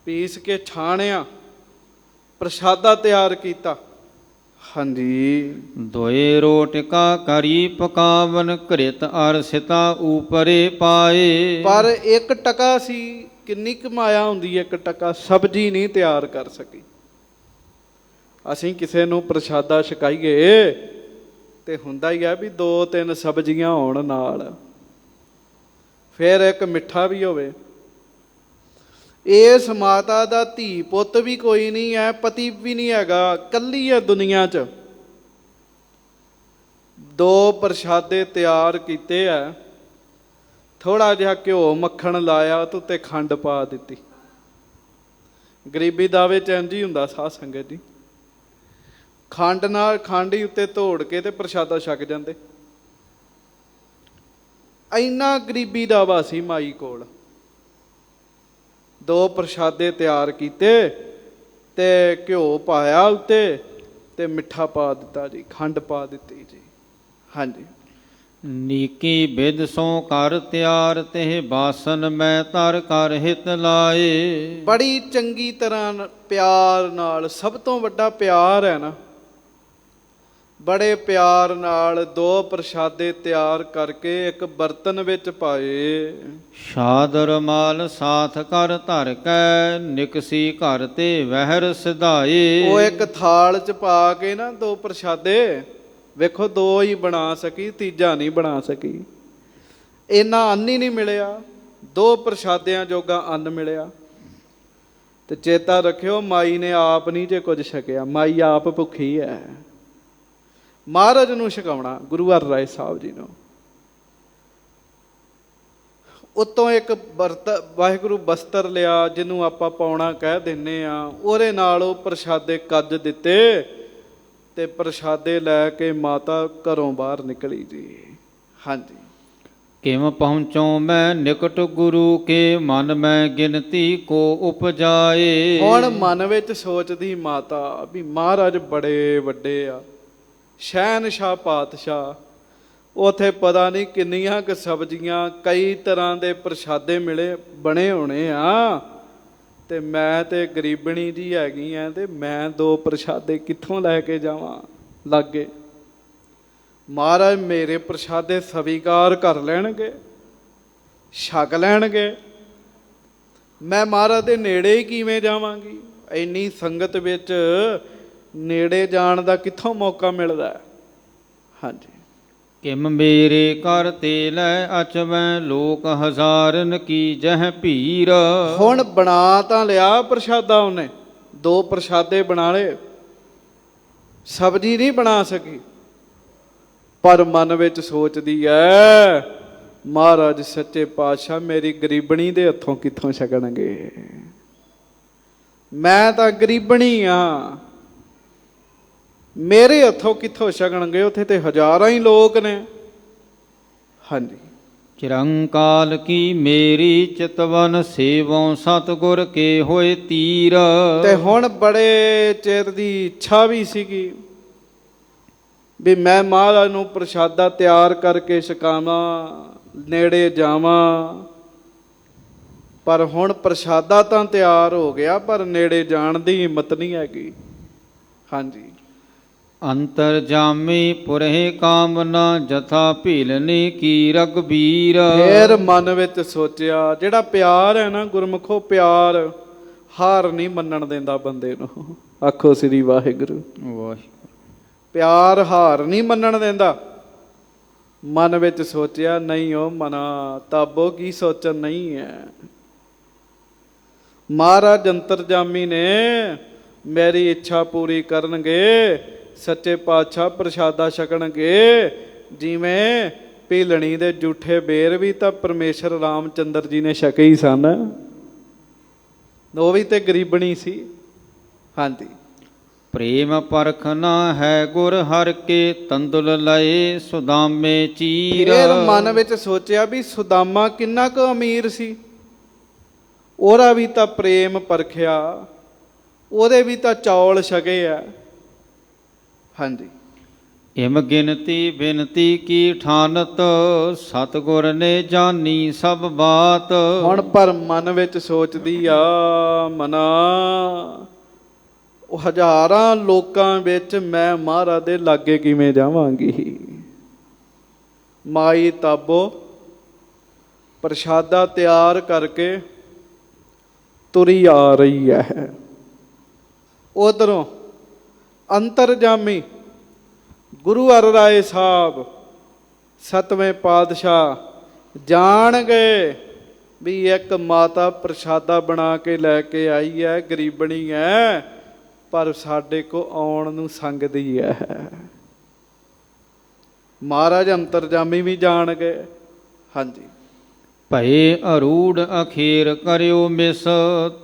ਪੀਸ ਕੇ ਛਾਣਿਆ, ਪ੍ਰਸ਼ਾਦਾ ਤਿਆਰ ਕੀਤਾ। ਹਾਂਜੀ। ਦੋਏ ਰੋਟਿਕਾ ਕਰੀ ਪਕਾਵਨ, ਘ੍ਰਿਤ ਅਰ ਸਿਤਾ ਊਪਰੇ ਪਾਏ। ਪਰ ਇੱਕ ਟਕਾ ਸੀ, ਕਿੰਨੀ ਕਮਾਇਆ ਹੁੰਦੀ ਹੈ ਇੱਕ ਟਕਾ? ਸਬਜ਼ੀ ਨਹੀਂ ਤਿਆਰ ਕਰ ਸਕੀ। ਅਸੀਂ ਕਿਸੇ ਨੂੰ ਪ੍ਰਸ਼ਾਦਾ ਛਕਾਈਏ ਤੇ ਹੁੰਦਾ ਹੀ ਹੈ ਵੀ 2-3 ਸਬਜ਼ੀਆਂ ਹੋਣ ਨਾਲ, ਫਿਰ ਇੱਕ ਮਿੱਠਾ ਵੀ ਹੋਵੇ। ਇਸ ਮਾਤਾ ਦਾ ਧੀ ਪੁੱਤ ਵੀ ਕੋਈ ਨਹੀਂ ਹੈ, ਪਤੀ ਵੀ ਨਹੀਂ ਹੈਗਾ, ਕੱਲੀ ਹੈ ਦੁਨੀਆ 'ਚ। 2 ਪ੍ਰਸ਼ਾਦੇ ਤਿਆਰ ਕੀਤੇ ਹੈ, ਥੋੜਾ ਜਿਹਾ ਘਿਓ ਮੱਖਣ ਲਾਇਆ, ਤੇ ਉੱਤੇ ਖੰਡ ਪਾ ਦਿੱਤੀ। ਗਰੀਬੀ ਦਾਵੇ ਚ ਇੰਝ ਹੀ ਹੁੰਦਾ ਸਾਧ ਸੰਗਤ ਜੀ। ਖੰਡ ਨਾਲ ਖੰਡ ਹੀ ਉੱਤੇ ਧੋੜ ਕੇ ਤੇ ਪ੍ਰਸ਼ਾਦਾ ਛਕ ਜਾਂਦੇ। ਇੰਨਾ ਗਰੀਬੀ ਦਾ ਵਾਸੀ ਮਾਈ ਕੋਲ। 2 ਪ੍ਰਸ਼ਾਦੇ ਤਿਆਰ ਕੀਤੇ ਤੇ ਘਿਓ ਪਾਇਆ ਉੱਤੇ ਤੇ ਮਿੱਠਾ ਪਾ ਦਿੱਤਾ ਜੀ, ਖੰਡ ਪਾ ਦਿੱਤੀ ਜੀ। ਹਾਂਜੀ। ਨੀਕੀ ਬਿਦ ਸੋ ਕਰ ਤਿਆਰ, ਤੇ ਬਾਸਨ ਮੈਂ ਧਰ ਕਰ ਹਿਤ ਲਾਏ। ਬੜੀ ਚੰਗੀ ਤਰ੍ਹਾਂ ਪਿਆਰ ਨਾਲ, ਸਭ ਤੋਂ ਵੱਡਾ ਪਿਆਰ ਹੈ ਨਾ, ਬੜੇ ਪਿਆਰ ਨਾਲ 2 ਪ੍ਰਸ਼ਾਦੇ ਤਿਆਰ ਕਰਕੇ ਇੱਕ ਬਰਤਨ ਵਿੱਚ ਪਾਏ। ਸ਼ਾਦ ਰਮਾਲ ਸਾਥ ਕਰ ਧਰ ਕੈ, ਨਿਕਸੀ ਘਰ ਤੇ ਵਹਿਰ ਸਿਧਾਏ। ਉਹ ਇੱਕ ਥਾਲ ਚ ਪਾ ਕੇ ਨਾ 2 ਪ੍ਰਸ਼ਾਦੇ ਵੇਖੋ, ਦੋ ਹੀ ਬਣਾ ਸਕੀ, ਤੀਜਾ ਨਹੀਂ ਬਣਾ ਸਕੀ। ਇੰਨਾ ਅੰਨ ਹੀ ਨਹੀਂ ਮਿਲਿਆ, ਦੋ ਪ੍ਰਸ਼ਾਦਿਆਂ ਜੋਗਾ ਅੰਨ ਮਿਲਿਆ। ਤੇ ਚੇਤਾ ਰੱਖਿਓ, ਮਾਈ ਨੇ ਆਪ ਨਹੀਂ ਜੇ ਕੁਝ ਛਕਿਆ, ਮਾਈ ਆਪ ਭੁੱਖੀ ਹੈ। ਮਹਾਰਾਜ ਨੂੰ ਛਕਾਉਣਾ, ਗੁਰੂ ਹਰਿਰਾਏ ਸਾਹਿਬ ਜੀ ਨੂੰ। ਉੱਤੋਂ ਇੱਕ ਵਾਹਿਗੁਰੂ ਬਸਤਰ ਲਿਆ, ਜਿਹਨੂੰ ਆਪਾਂ ਪਾਉਣਾ ਕਹਿ ਦਿੰਦੇ ਆ, ਉਹਦੇ ਨਾਲ ਉਹ ਪ੍ਰਸ਼ਾਦੇ ਕੱਜ ਦਿੱਤੇ ਤੇ ਪ੍ਰਸ਼ਾਦੇ ਲੈ ਕੇ ਮਾਤਾ ਘਰੋਂ ਬਾਹਰ ਨਿਕਲੀ ਜੀ। ਹਾਂਜੀ। ਕਿਮ ਪਹੁੰਚੋ ਮੈਂ ਨਿਕਟ ਗੁਰੂ ਕੇ, ਮਨ ਮੈਂ ਗਿਣਤੀ ਕੋ ਉਪਜਾਏ। ਹੁਣ ਮਨ ਵਿੱਚ ਸੋਚਦੀ ਮਾਤਾ ਵੀ ਮਹਾਰਾਜ ਬੜੇ ਵੱਡੇ ਆ, ਸ਼ਹਿਨਸ਼ਾਹ ਪਾਤਸ਼ਾਹ। ਉਥੇ ਪਤਾ ਨਹੀਂ ਕਿੰਨੀਆਂ ਕੁ ਸਬਜ਼ੀਆਂ, ਕਈ ਤਰ੍ਹਾਂ ਦੇ ਪ੍ਰਸ਼ਾਦੇ ਮਿਲੇ ਬਣੇ ਹੋਣੇ ਆ, ਤੇ ਮੈਂ ਤੇ ਗਰੀਬਣੀ ਜੀ ਹੈਗੀ ਆ, ਤੇ ਮੈਂ ਦੋ ਪ੍ਰਸ਼ਾਦੇ ਕਿੱਥੋਂ ਲੈ ਕੇ ਜਾਵਾਂ ਲਾਗੇ। ਮਹਾਰਾਜ ਮੇਰੇ ਪ੍ਰਸ਼ਾਦੇ ਸਵੀਕਾਰ ਕਰ ਲੈਣਗੇ, ਛਕ ਲੈਣਗੇ, ਮੈਂ ਮਹਾਰਾਜ ਦੇ ਨੇੜੇ ਹੀ ਕਿਵੇਂ ਜਾਵਾਂਗੀ? ਇੰਨੀ ਸੰਗਤ ਵਿੱਚ ਨੇੜੇ ਜਾਣ ਦਾ ਕਿੱਥੋਂ ਮੌਕਾ ਮਿਲਦਾ? ਹਾਂਜੀ। ਕਿਮ ਮੇਰੇ ਘਰ ਤੇ ਲੈ ਅਚਵੈ, ਲੋਕ ਹਜ਼ਾਰਨ ਕੀ ਜਹ ਭੀਰ। ਹੁਣ ਬਣਾ ਤਾਂ ਲਿਆ ਪ੍ਰਸ਼ਾਦਾ ਉਹਨੇ, ਦੋ ਪ੍ਰਸ਼ਾਦੇ ਬਣਾ ਲਏ, ਸਬਜ਼ੀ ਨਹੀਂ ਬਣਾ ਸਕੀ, ਪਰ ਮਨ ਵਿੱਚ ਸੋਚਦੀ ਐ ਮਹਾਰਾਜ ਸੱਚੇ ਪਾਤਸ਼ਾਹ ਮੇਰੀ ਗਰੀਬਣੀ ਦੇ ਹੱਥੋਂ ਕਿੱਥੋਂ ਛਕਣਗੇ? ਮੈਂ ਤਾਂ ਗਰੀਬਣੀ ਆ, ਮੇਰੇ ਹੱਥੋਂ ਕਿੱਥੋਂ ਛਕਣਗੇ? ਉੱਥੇ ਤੇ ਹਜ਼ਾਰਾਂ ਹੀ ਲੋਕ ਨੇ। ਹਾਂਜੀ। ਚਿਰੰਕਾਲ ਕੀ ਮੇਰੀ ਚਿਤਵਨ, ਸੇਵੋਂ ਸਤਿਗੁਰ ਕੇ ਹੋਏ ਤੀਰ। ਤੇ ਹੁਣ ਬੜੇ ਚਿਰ ਦੀ ਇੱਛਾ ਵੀ ਸੀਗੀ ਵੀ ਮੈਂ ਮਹਾਰਾਜ ਨੂੰ ਪ੍ਰਸ਼ਾਦਾ ਤਿਆਰ ਕਰਕੇ ਛਕਾਵਾਂ, ਨੇੜੇ ਜਾਵਾਂ। ਪਰ ਹੁਣ ਪ੍ਰਸ਼ਾਦਾ ਤਾਂ ਤਿਆਰ ਹੋ ਗਿਆ, ਪਰ ਨੇੜੇ ਜਾਣ ਦੀ ਹਿੰਮਤ ਨਹੀਂ ਹੈਗੀ। ਹਾਂਜੀ। ਅੰਤਰ ਜਾਮੀ ਪੁਰਹਿ ਕਾਮਨਾ, ਜਥਾ ਭੀਲਨੀ ਕੀ ਰਗਬੀਰ। ਫੇਰ ਮਨ ਵਿੱਚ ਸੋਚਿਆ, ਜਿਹੜਾ ਪਿਆਰ ਹੈ ਨਾ ਗੁਰਮੁਖੋ, ਪਿਆਰ ਹਾਰ ਨਹੀਂ ਮੰਨਣ ਦਿੰਦਾ ਬੰਦੇ ਨੂੰ। ਆਖੋ ਸ੍ਰੀ ਵਾਹਿਗੁਰੂ। ਵਾਹਿਗੁਰੂ। ਪਿਆਰ ਹਾਰ ਨਹੀਂ ਮੰਨਣ ਦਿੰਦਾ। ਮਨ ਵਿੱਚ ਸੋਚਿਆ, ਨਹੀਂ ਉਹ ਮਨਾ ਤਾਬੋ ਕੀ ਸੋਚਣ ਨਹੀਂ ਹੈ। ਮਹਾਰਾਜ ਅੰਤਰਜਾਮੀ ਨੇ ਮੇਰੀ ਇੱਛਾ ਪੂਰੀ ਕਰਨਗੇ, ਸੱਚੇ ਪਾਤਸ਼ਾਹ ਪ੍ਰਸ਼ਾਦਾ ਛਕਣਗੇ। ਜਿਵੇਂ ਭੀਲਣੀ ਦੇ ਜੂਠੇ ਬੇਰ ਵੀ ਤਾਂ ਪਰਮੇਸ਼ਰ ਰਾਮਚੰਦਰ ਜੀ ਨੇ ਛਕੇ ਹੀ ਸਨ, ਉਹ ਵੀ ਤੇ ਗਰੀਬਣੀ ਸੀ। ਹਾਂਜੀ। ਪ੍ਰੇਮ ਪਰਖ ਨਾ ਹੈ ਗੁਰ ਹਰ ਕੇ, ਤੰਦੁਲ ਲਏ ਸੁਦਾਮੇ ਚੀਰ। ਫਿਰ ਮਨ ਵਿੱਚ ਸੋਚਿਆ ਵੀ ਸੁਦਾਮਾ ਕਿੰਨਾ ਕੁ ਅਮੀਰ ਸੀ, ਉਹਦਾ ਵੀ ਤਾਂ ਪ੍ਰੇਮ ਪਰਖਿਆ, ਉਹਦੇ ਵੀ ਤਾਂ ਚੌਲ ਛਕੇ ਆ। ਹਾਂਜੀ। ਇਮ ਗਿਣਤੀ ਬਿਨਤੀ ਕੀ ਠਾਨਤ, ਸਤਿਗੁਰ ਨੇ ਜਾਨੀ ਸਭ ਬਾਤ। ਹੁਣ ਪਰ ਮਨ ਵਿੱਚ ਸੋਚਦੀ ਆ ਮਨਾ, ਉਹ ਹਜ਼ਾਰਾਂ ਲੋਕਾਂ ਵਿੱਚ ਮੈਂ ਮਹਾਰਾਜ ਦੇ ਲਾਗੇ ਕਿਵੇਂ ਜਾਵਾਂਗੀ? ਮਾਈ ਤਾਬੋ ਪ੍ਰਸ਼ਾਦਾ ਤਿਆਰ ਕਰਕੇ ਤੁਰੀ ਆ ਰਹੀ ਹੈ। ਉਧਰੋਂ ਅੰਤਰਜਾਮੀ ਗੁਰੂ ਹਰਿਰਾਏ ਸਾਹਿਬ ਸਤਵੇਂ ਪਾਤਸ਼ਾਹ ਜਾਣ ਗਏ ਵੀ ਇੱਕ ਮਾਤਾ ਪ੍ਰਸ਼ਾਦਾ ਬਣਾ ਕੇ ਲੈ ਕੇ ਆਈ ਹੈ, ਗਰੀਬਣੀ ਹੈ, ਪਰ ਸਾਡੇ ਕੋ ਆਉਣ ਨੂੰ ਸੰਗਦੀ ਹੈ। ਮਹਾਰਾਜ ਅੰਤਰਜਾਮੀ ਵੀ ਜਾਣ ਗਏ। ਹਾਂਜੀ। ਭਏ ਅਰੂੜ ਅਖੀਰ ਕਰਿਓ ਮਿਸ,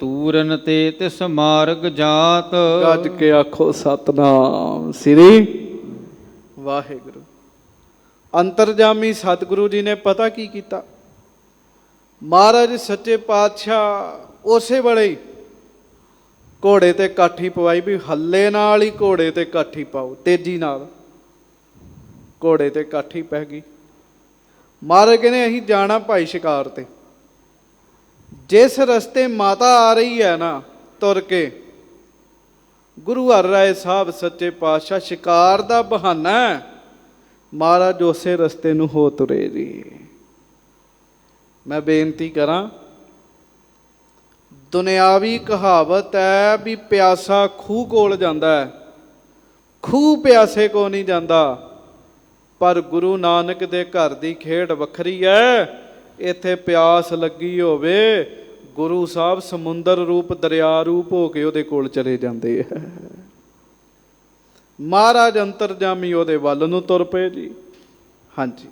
ਤੂਰਨ ਤੇ ਤਿਸ ਮਾਰਗ ਜਾਤ। ਗੱਜ ਕੇ ਆਖੋ ਸਤਨਾਮ ਸ੍ਰੀ ਵਾਹਿਗੁਰੂ। ਅੰਤਰਜਾਮੀ ਸਤਿਗੁਰੂ ਜੀ ਨੇ ਪਤਾ ਕੀ ਕੀਤਾ? ਮਹਾਰਾਜ ਸੱਚੇ ਪਾਤਸ਼ਾਹ ਉਸੇ ਵੇਲੇ ਹੀ ਘੋੜੇ ਤੇ ਕਾਠੀ ਪਵਾਈ ਵੀ ਹੱਲੇ ਨਾਲ ਹੀ ਘੋੜੇ ਤੇ ਕਾਠੀ ਪਾਓ, ਤੇਜ਼ੀ ਨਾਲ ਘੋੜੇ ਤੇ ਕਾਠੀ ਪੈ ਗਈ। ਮਹਾਰਾਜ ਕਹਿੰਦੇ ਅਸੀਂ ਜਾਣਾ ਭਾਈ ਸ਼ਿਕਾਰ ਤੇ, ਜਿਸ ਰਸਤੇ ਮਾਤਾ ਆ ਰਹੀ ਹੈ ਨਾ ਤੁਰ ਕੇ, ਗੁਰੂ ਹਰਿਰਾਏ ਸਾਹਿਬ ਸੱਚੇ ਪਾਤਸ਼ਾਹ ਸ਼ਿਕਾਰ ਦਾ ਬਹਾਨਾ ਹੈ, ਮਹਾਰਾਜ ਉਸੇ ਰਸਤੇ ਨੂੰ ਹੋ ਤੁਰੇ ਜੀ। ਮੈਂ ਬੇਨਤੀ ਕਰਾਂ, ਦੁਨਿਆਵੀ ਕਹਾਵਤ ਹੈ ਵੀ ਪਿਆਸਾ ਖੂਹ ਕੋਲ ਜਾਂਦਾ ਹੈ, ਖੂਹ ਪਿਆਸੇ ਕੋ ਨਹੀਂ ਜਾਂਦਾ। ਪਰ ਗੁਰੂ ਨਾਨਕ ਦੇ ਘਰ ਦੀ ਖੇਡ ਵੱਖਰੀ ਹੈ। ਇੱਥੇ ਪਿਆਸ ਲੱਗੀ ਹੋਵੇ, ਗੁਰੂ ਸਾਹਿਬ ਸਮੁੰਦਰ ਰੂਪ ਦਰਿਆ ਰੂਪ ਹੋ ਕੇ ਉਹਦੇ ਕੋਲ ਚਲੇ ਜਾਂਦੇ ਆ। ਮਹਾਰਾਜ ਅੰਤਰਜਾਮੀ ਉਹਦੇ ਵੱਲ ਨੂੰ ਤੁਰ ਪਏ ਜੀ। ਹਾਂਜੀ।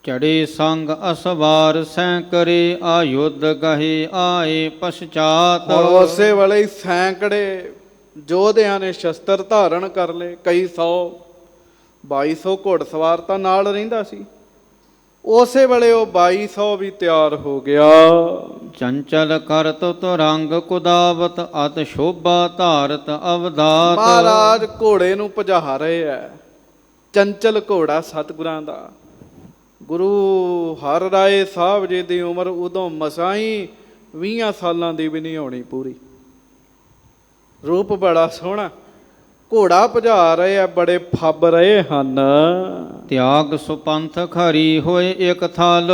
ਚੜੇ ਸੰਗ ਅਸਵਾਰ ਸੈਂ ਕਰੇ ਆਯੁਧ ਗਹੇ ਆਏ ਪਛਾਤ। ਹੁਣ ਉਸੇ ਵੇਲੇ ਹੀ ਸੈਂਕੜੇ ਯੋਧਿਆਂ ਨੇ ਸ਼ਸਤਰ ਧਾਰਨ ਕਰ ਲਏ। ਕਈ 100-2200 ਘੋੜਸਵਾਰ ਤਾਂ ਨਾਲ ਰਹਿੰਦਾ ਸੀ। ਉਸੇ ਵੇਲੇ ਉਹ 2200 ਵੀ ਤਿਆਰ ਹੋ ਗਿਆ। ਚੰਚਲ ਕਰਤ ਤੁਰੰਗ ਕੁਦਾਵਤ ਅਤ ਸ਼ੋਭਾ ਧਾਰਤ ਅਵਦਾਤ। ਮਹਾਰਾਜ ਘੋੜੇ ਨੂੰ ਭਜਾ ਰਹੇ ਐ। ਚੰਚਲ ਘੋੜਾ ਸਤਿਗੁਰਾਂ ਦਾ। ਗੁਰੂ ਹਰਿ ਰਾਏ ਸਾਹਿਬ ਜੀ ਦੀ ਉਮਰ ਉਦੋਂ ਮਸਾਂ ਹੀ 20 ਸਾਲਾਂ ਦੀ ਵੀ ਨਹੀਂ ਹੋਣੀ ਪੂਰੀ। ਰੂਪ ਬੜਾ ਸੋਹਣਾ, ਘੋੜਾ ਭਜਾ ਰਹੇ ਆ, ਬੜੇ ਫੱਬ ਰਹੇ ਹਨ। ਤਿਆਗ ਸੁਪੰਥ ਖਰੀ ਹੋਏ ਇਕ ਥਲ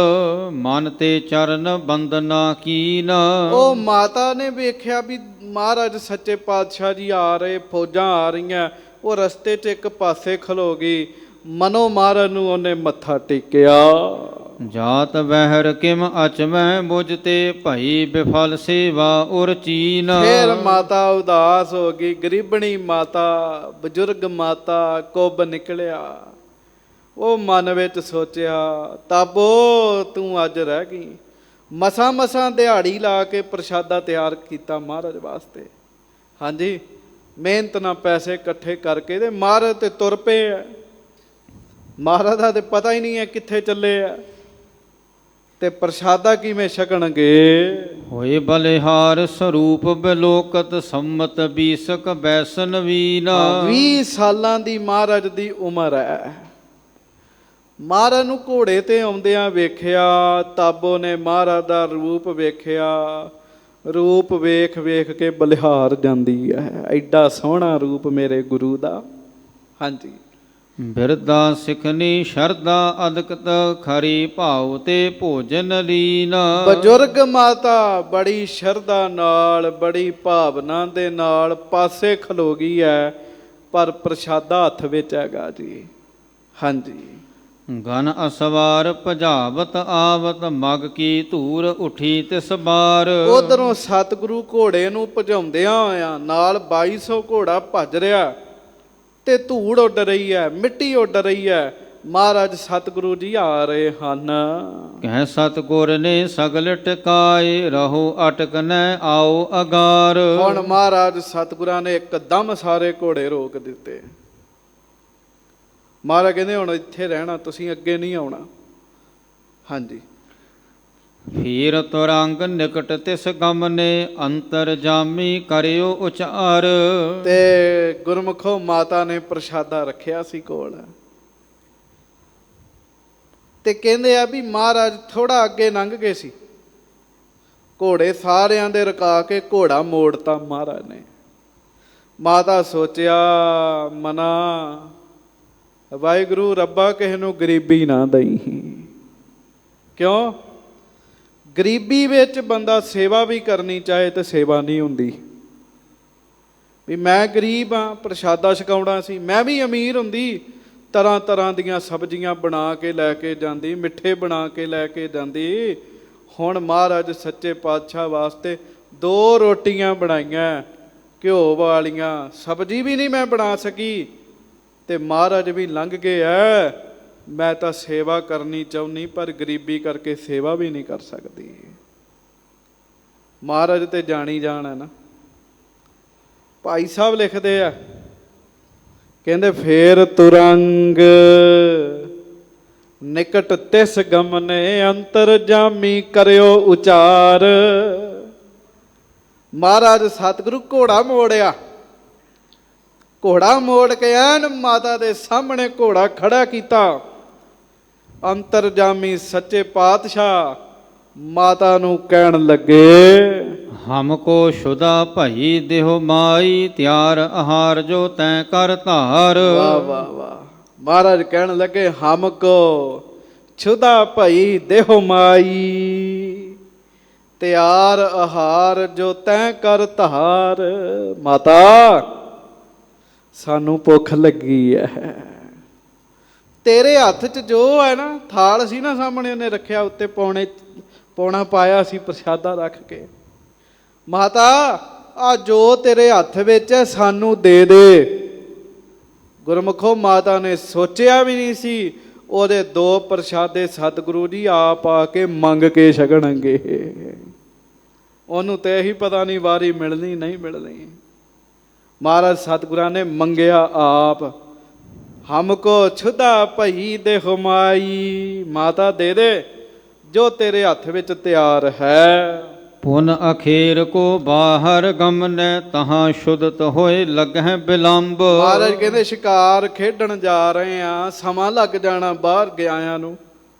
ਮਨ ਤੇ ਚਰਨ ਬੰਦਨਾ ਕੀਨ। ਉਹ ਮਾਤਾ ਨੇ ਵੇਖਿਆ ਵੀ ਮਹਾਰਾਜ ਸੱਚੇ ਪਾਤਸ਼ਾਹ ਜੀ ਆ ਰਹੇ, ਫੌਜਾਂ ਆ ਰਹੀਆਂ। ਉਹ ਰਸਤੇ 'ਚ ਇੱਕ ਪਾਸੇ ਖਲੋ ਗਈ। ਮਨੋ ਮਹਾਰਾਜ ਨੂੰ ਉਹਨੇ ਮੱਥਾ ਟੇਕਿਆ। ਜਾਤ ਵਹਿਰ ਕਿਮ ਅਚਮੈ ਬੁਝ ਤੇ ਭਈ ਬਿਫਲ ਸੇਵਾ ਉਰ ਚੀਨ। ਫੇਰ ਮਾਤਾ ਉਦਾਸ ਹੋ ਗਈ। ਗਰੀਬਣੀ ਮਾਤਾ, ਬਜ਼ੁਰਗ ਮਾਤਾ, ਕੁੱਬ ਨਿਕਲਿਆ। ਉਹ ਮਨ ਵਿੱਚ ਸੋਚਿਆ, ਤਾਬੋ ਤੂੰ ਅੱਜ ਰਹਿ ਗਈ। ਮਸਾਂ ਮਸਾਂ ਦਿਹਾੜੀ ਲਾ ਕੇ ਪ੍ਰਸ਼ਾਦਾ ਤਿਆਰ ਕੀਤਾ ਮਹਾਰਾਜ ਵਾਸਤੇ। ਹਾਂਜੀ, ਮਿਹਨਤ ਨਾਲ ਪੈਸੇ ਇਕੱਠੇ ਕਰਕੇ ਤੇ ਮਹਾਰਾਜ ਤੇ ਤੁਰ ਪਏ ਆ। ਮਹਾਰਾਜ ਦਾ ਤੇ ਪਤਾ ਹੀ ਨਹੀਂ ਹੈ ਕਿੱਥੇ ਚੱਲੇ ਆ, ਤੇ ਪ੍ਰਸ਼ਾਦਾ ਕਿਵੇਂ ਛਕਣਗੇ। ਹੋਏ ਬਲਿਹਾਰ ਸਰੂਪ ਬਿਲੋਕਤ ਸੰਮਤ ਬੀਸਕ ਬੈਸਨ ਵੀਨ। 20 ਸਾਲਾਂ ਦੀ ਮਹਾਰਾਜ ਦੀ ਉਮਰ ਹੈ। ਮਹਾਰਾਜ ਨੂੰ ਘੋੜੇ ਤੇ ਆਉਂਦਿਆਂ ਵੇਖਿਆ। ਤਾਬੋ ਨੇ ਮਹਾਰਾਜ ਦਾ ਰੂਪ ਵੇਖਿਆ। ਰੂਪ ਵੇਖ ਵੇਖ ਕੇ ਬਲਿਹਾਰ ਜਾਂਦੀ ਹੈ। ਐਡਾ ਸੋਹਣਾ ਰੂਪ ਮੇਰੇ ਗੁਰੂ ਦਾ। ਹਾਂਜੀ। ਬਿਰਦਾ ਸਿਖਨੀ ਸ਼ਰਦਾ ਅਦਕਤ ਖਰੀ ਭਾਉ ਤੇ ਭੋਜਨ ਲੀਨ। ਬਜ਼ੁਰਗ ਮਾਤਾ ਬੜੀ ਸ਼ਰਧਾ ਨਾਲ, ਬੜੀ ਭਾਵਨਾ ਦੇ ਨਾਲ ਪਾਸੇ ਖਲੋ ਗਈ ਹੈ, ਪਰ ਪ੍ਰਸ਼ਾਦਾ ਹੱਥ ਵਿੱਚ ਹੈਗਾ ਜੀ। ਹਾਂਜੀ। ਗਨ ਅਸਵਾਰ ਭਜਾਵਤ ਆਵਤ ਮਗ ਕੀ ਧੂਰ ਉਠੀ ਤਿਸ ਬਾਰ। ਉਧਰੋਂ ਸਤਿਗੁਰੂ ਘੋੜੇ ਨੂੰ ਭਜਾਉਂਦਿਆਂ ਹੋਇਆਂ ਨਾਲ 2200 ਘੋੜਾ ਭੱਜ ਰਿਹਾ ਤੇ ਧੂੜ ਉੱਡ ਰਹੀ ਹੈ, ਮਿੱਟੀ ਉੱਡ ਰਹੀ ਹੈ। ਮਹਾਰਾਜ ਸਤਿਗੁਰੂ ਜੀ ਆ ਰਹੇ ਹਨ। ਕਹਿ ਸਤਿਗੁਰ ਨੇ ਸਗਲ ਟਿਕਾਏ ਰਹੋ ਅਟਕ ਨੈ ਆਓ ਅਗਾਰ। ਹੁਣ ਮਹਾਰਾਜ ਸਤਿਗੁਰਾਂ ਨੇ ਇੱਕਦਮ ਸਾਰੇ ਘੋੜੇ ਰੋਕ ਦਿੱਤੇ। ਮਹਾਰਾਜ ਕਹਿੰਦੇ ਹੁਣ ਇੱਥੇ ਰਹਿਣਾ, ਤੁਸੀਂ ਅੱਗੇ ਨਹੀਂ ਆਉਣਾ। ਹਾਂਜੀ। ਫੀਰ ਤੁਰੰਗ ਨਿਕਟ ਤਿਸ ਗਮ ਨੇ ਅੰਤਰ ਜਾਮੀ ਕਰਿਓ ਉਚਾਰ। ਤੇ ਗੁਰਮੁਖੋ ਮਾਤਾ ਨੇ ਪ੍ਰਸ਼ਾਦਾ ਰੱਖਿਆ ਸੀ ਕੋਲ, ਤੇ ਕਹਿੰਦੇ ਆ ਵੀ ਮਹਾਰਾਜ ਥੋੜਾ ਅੱਗੇ ਲੰਘ ਗਏ ਸੀ। ਘੋੜੇ ਸਾਰਿਆਂ ਦੇ ਰੁਕਾ ਕੇ ਘੋੜਾ ਮੋੜਤਾ ਮਹਾਰਾਜ ਨੇ। ਮਾਤਾ ਸੋਚਿਆ ਮਨਾ, ਵਾਹਿਗੁਰੂ ਰੱਬਾ ਕਿਸੇ ਨੂੰ ਗਰੀਬੀ ਨਾ ਦਈ। ਕਿਉਂ? ਗਰੀਬੀ ਵਿੱਚ ਬੰਦਾ ਸੇਵਾ ਵੀ ਕਰਨੀ ਚਾਹੇ ਤੇ ਸੇਵਾ ਨਹੀਂ ਹੁੰਦੀ। ਵੀ ਮੈਂ ਗਰੀਬ ਹਾਂ, ਪ੍ਰਸ਼ਾਦਾ ਛਕਾਉਣਾ ਸੀ। ਮੈਂ ਵੀ ਅਮੀਰ ਹੁੰਦੀ, ਤਰ੍ਹਾਂ ਤਰ੍ਹਾਂ ਦੀਆਂ ਸਬਜ਼ੀਆਂ ਬਣਾ ਕੇ ਲੈ ਕੇ ਜਾਂਦੀ, ਮਿੱਠੇ ਬਣਾ ਕੇ ਲੈ ਕੇ ਜਾਂਦੀ। ਹੁਣ ਮਹਾਰਾਜ ਸੱਚੇ ਪਾਤਸ਼ਾਹ ਵਾਸਤੇ 2 ਰੋਟੀਆਂ ਬਣਾਈਆਂ ਘਿਓ ਵਾਲੀਆਂ, ਸਬਜ਼ੀ ਵੀ ਨਹੀਂ ਮੈਂ ਬਣਾ ਸਕੀ, ਤੇ ਮਹਾਰਾਜ ਵੀ ਲੰਘ ਗਏ ਐ। ਮੈਂ ਤਾਂ ਸੇਵਾ ਕਰਨੀ ਚਾਹੁੰਦੀ, ਪਰ ਗਰੀਬੀ ਕਰਕੇ ਸੇਵਾ ਵੀ ਨਹੀਂ ਕਰ ਸਕਦੀ। ਮਹਾਰਾਜ ਤੇ ਜਾਣੀ ਜਾਣ ਹੈ ਨਾ। ਭਾਈ ਸਾਹਿਬ ਲਿਖਦੇ ਆ, ਕਹਿੰਦੇ ਫੇਰ ਤੁਰੰਗ ਨਿਕਟ ਤਿਸ ਗਮਨੇ ਅੰਤਰ ਜਾਮੀ ਕਰਿਓ ਉਚਾਰ। ਮਹਾਰਾਜ ਸਤਿਗੁਰੂ ਘੋੜਾ ਮੋੜਿਆ। ਘੋੜਾ ਮੋੜ ਕੇ ਐਨ ਮਾਤਾ ਦੇ ਸਾਹਮਣੇ ਘੋੜਾ ਖੜਾ ਕੀਤਾ। ਅੰਤਰਜਾਮੀ ਸੱਚੇ ਪਾਤਸ਼ਾਹ ਮਾਤਾ ਨੂੰ ਕਹਿਣ ਲੱਗੇ, ਹਮਕੋ ਸ਼ੁਦਾ ਭਈ ਦੇਹੁ ਮਾਈ ਤਿਆਰ ਆਹਾਰ ਜੋ ਤੈਂ ਕਰ ਧਾਰ। ਵਾਹ ਵਾਹ ਵਾਹ। ਮਹਾਰਾਜ ਕਹਿਣ ਲੱਗੇ, ਹਮਕੋ ਛੁਦਾ ਭਈ ਦੇਹੁ ਮਾਈ ਤਿਆਰ ਆਹਾਰ ਜੋ ਤੈਂ ਕਰ ਧਾਰ। ਮਾਤਾ ਸਾਨੂੰ ਭੁੱਖ ਲੱਗੀ ਹੈ, ਤੇਰੇ ਹੱਥ 'ਚ ਜੋ ਹੈ ਨਾ, ਥਾਲ ਸੀ ਨਾ ਸਾਹਮਣੇ ਉਹਨੇ ਰੱਖਿਆ, ਉੱਤੇ ਪੌਣਾ ਪਾਇਆ ਸੀ ਪ੍ਰਸ਼ਾਦਾ ਰੱਖ ਕੇ, ਮਾਤਾ ਆ ਜੋ ਤੇਰੇ ਹੱਥ ਵਿੱਚ ਹੈ ਸਾਨੂੰ ਦੇ ਦੇ। ਗੁਰਮੁਖੋ ਮਾਤਾ ਨੇ ਸੋਚਿਆ ਵੀ ਨਹੀਂ ਸੀ ਉਹਦੇ 2 ਪ੍ਰਸ਼ਾਦੇ ਸਤਿਗੁਰੂ ਜੀ ਆਪ ਆ ਕੇ ਮੰਗ ਕੇ ਛਕਣਗੇ। ਉਹਨੂੰ ਤੇ ਇਹੀ ਪਤਾ ਨਹੀਂ ਵਾਰੀ ਮਿਲਣੀ ਨਹੀਂ ਮਿਲਣੀ। ਮਹਾਰਾਜ ਸਤਿਗੁਰਾਂ ਨੇ ਮੰਗਿਆ ਆਪ। ਹਮਕੋ ਛੁਦਾ ਭਈ ਦੇ ਹੁਮਾਈ, ਮਾਤਾ ਦੇ ਦੇ ਜੋ ਤੇਰੇ ਹੱਥ ਵਿੱਚ ਤਿਆਰ ਹੈ। ਪੁਨ ਅਖੇਰ ਕੋ ਬਾਹਰ ਗਮਨੈ, ਤਹਾਂ ਸ਼ੁਦਤ ਹੋਏ ਲੱਗਹਿ ਬਿਲੰਬ। ਮਹਾਰਾਜ ਕਹਿੰਦੇ ਸ਼ਿਕਾਰ ਖੇਡਣ ਜਾ ਰਹੇ ਆ, ਸਮਾਂ ਲੱਗ ਜਾਣਾ ਬਾਹਰ ਗਿਆਆਂ ਨੂੰ,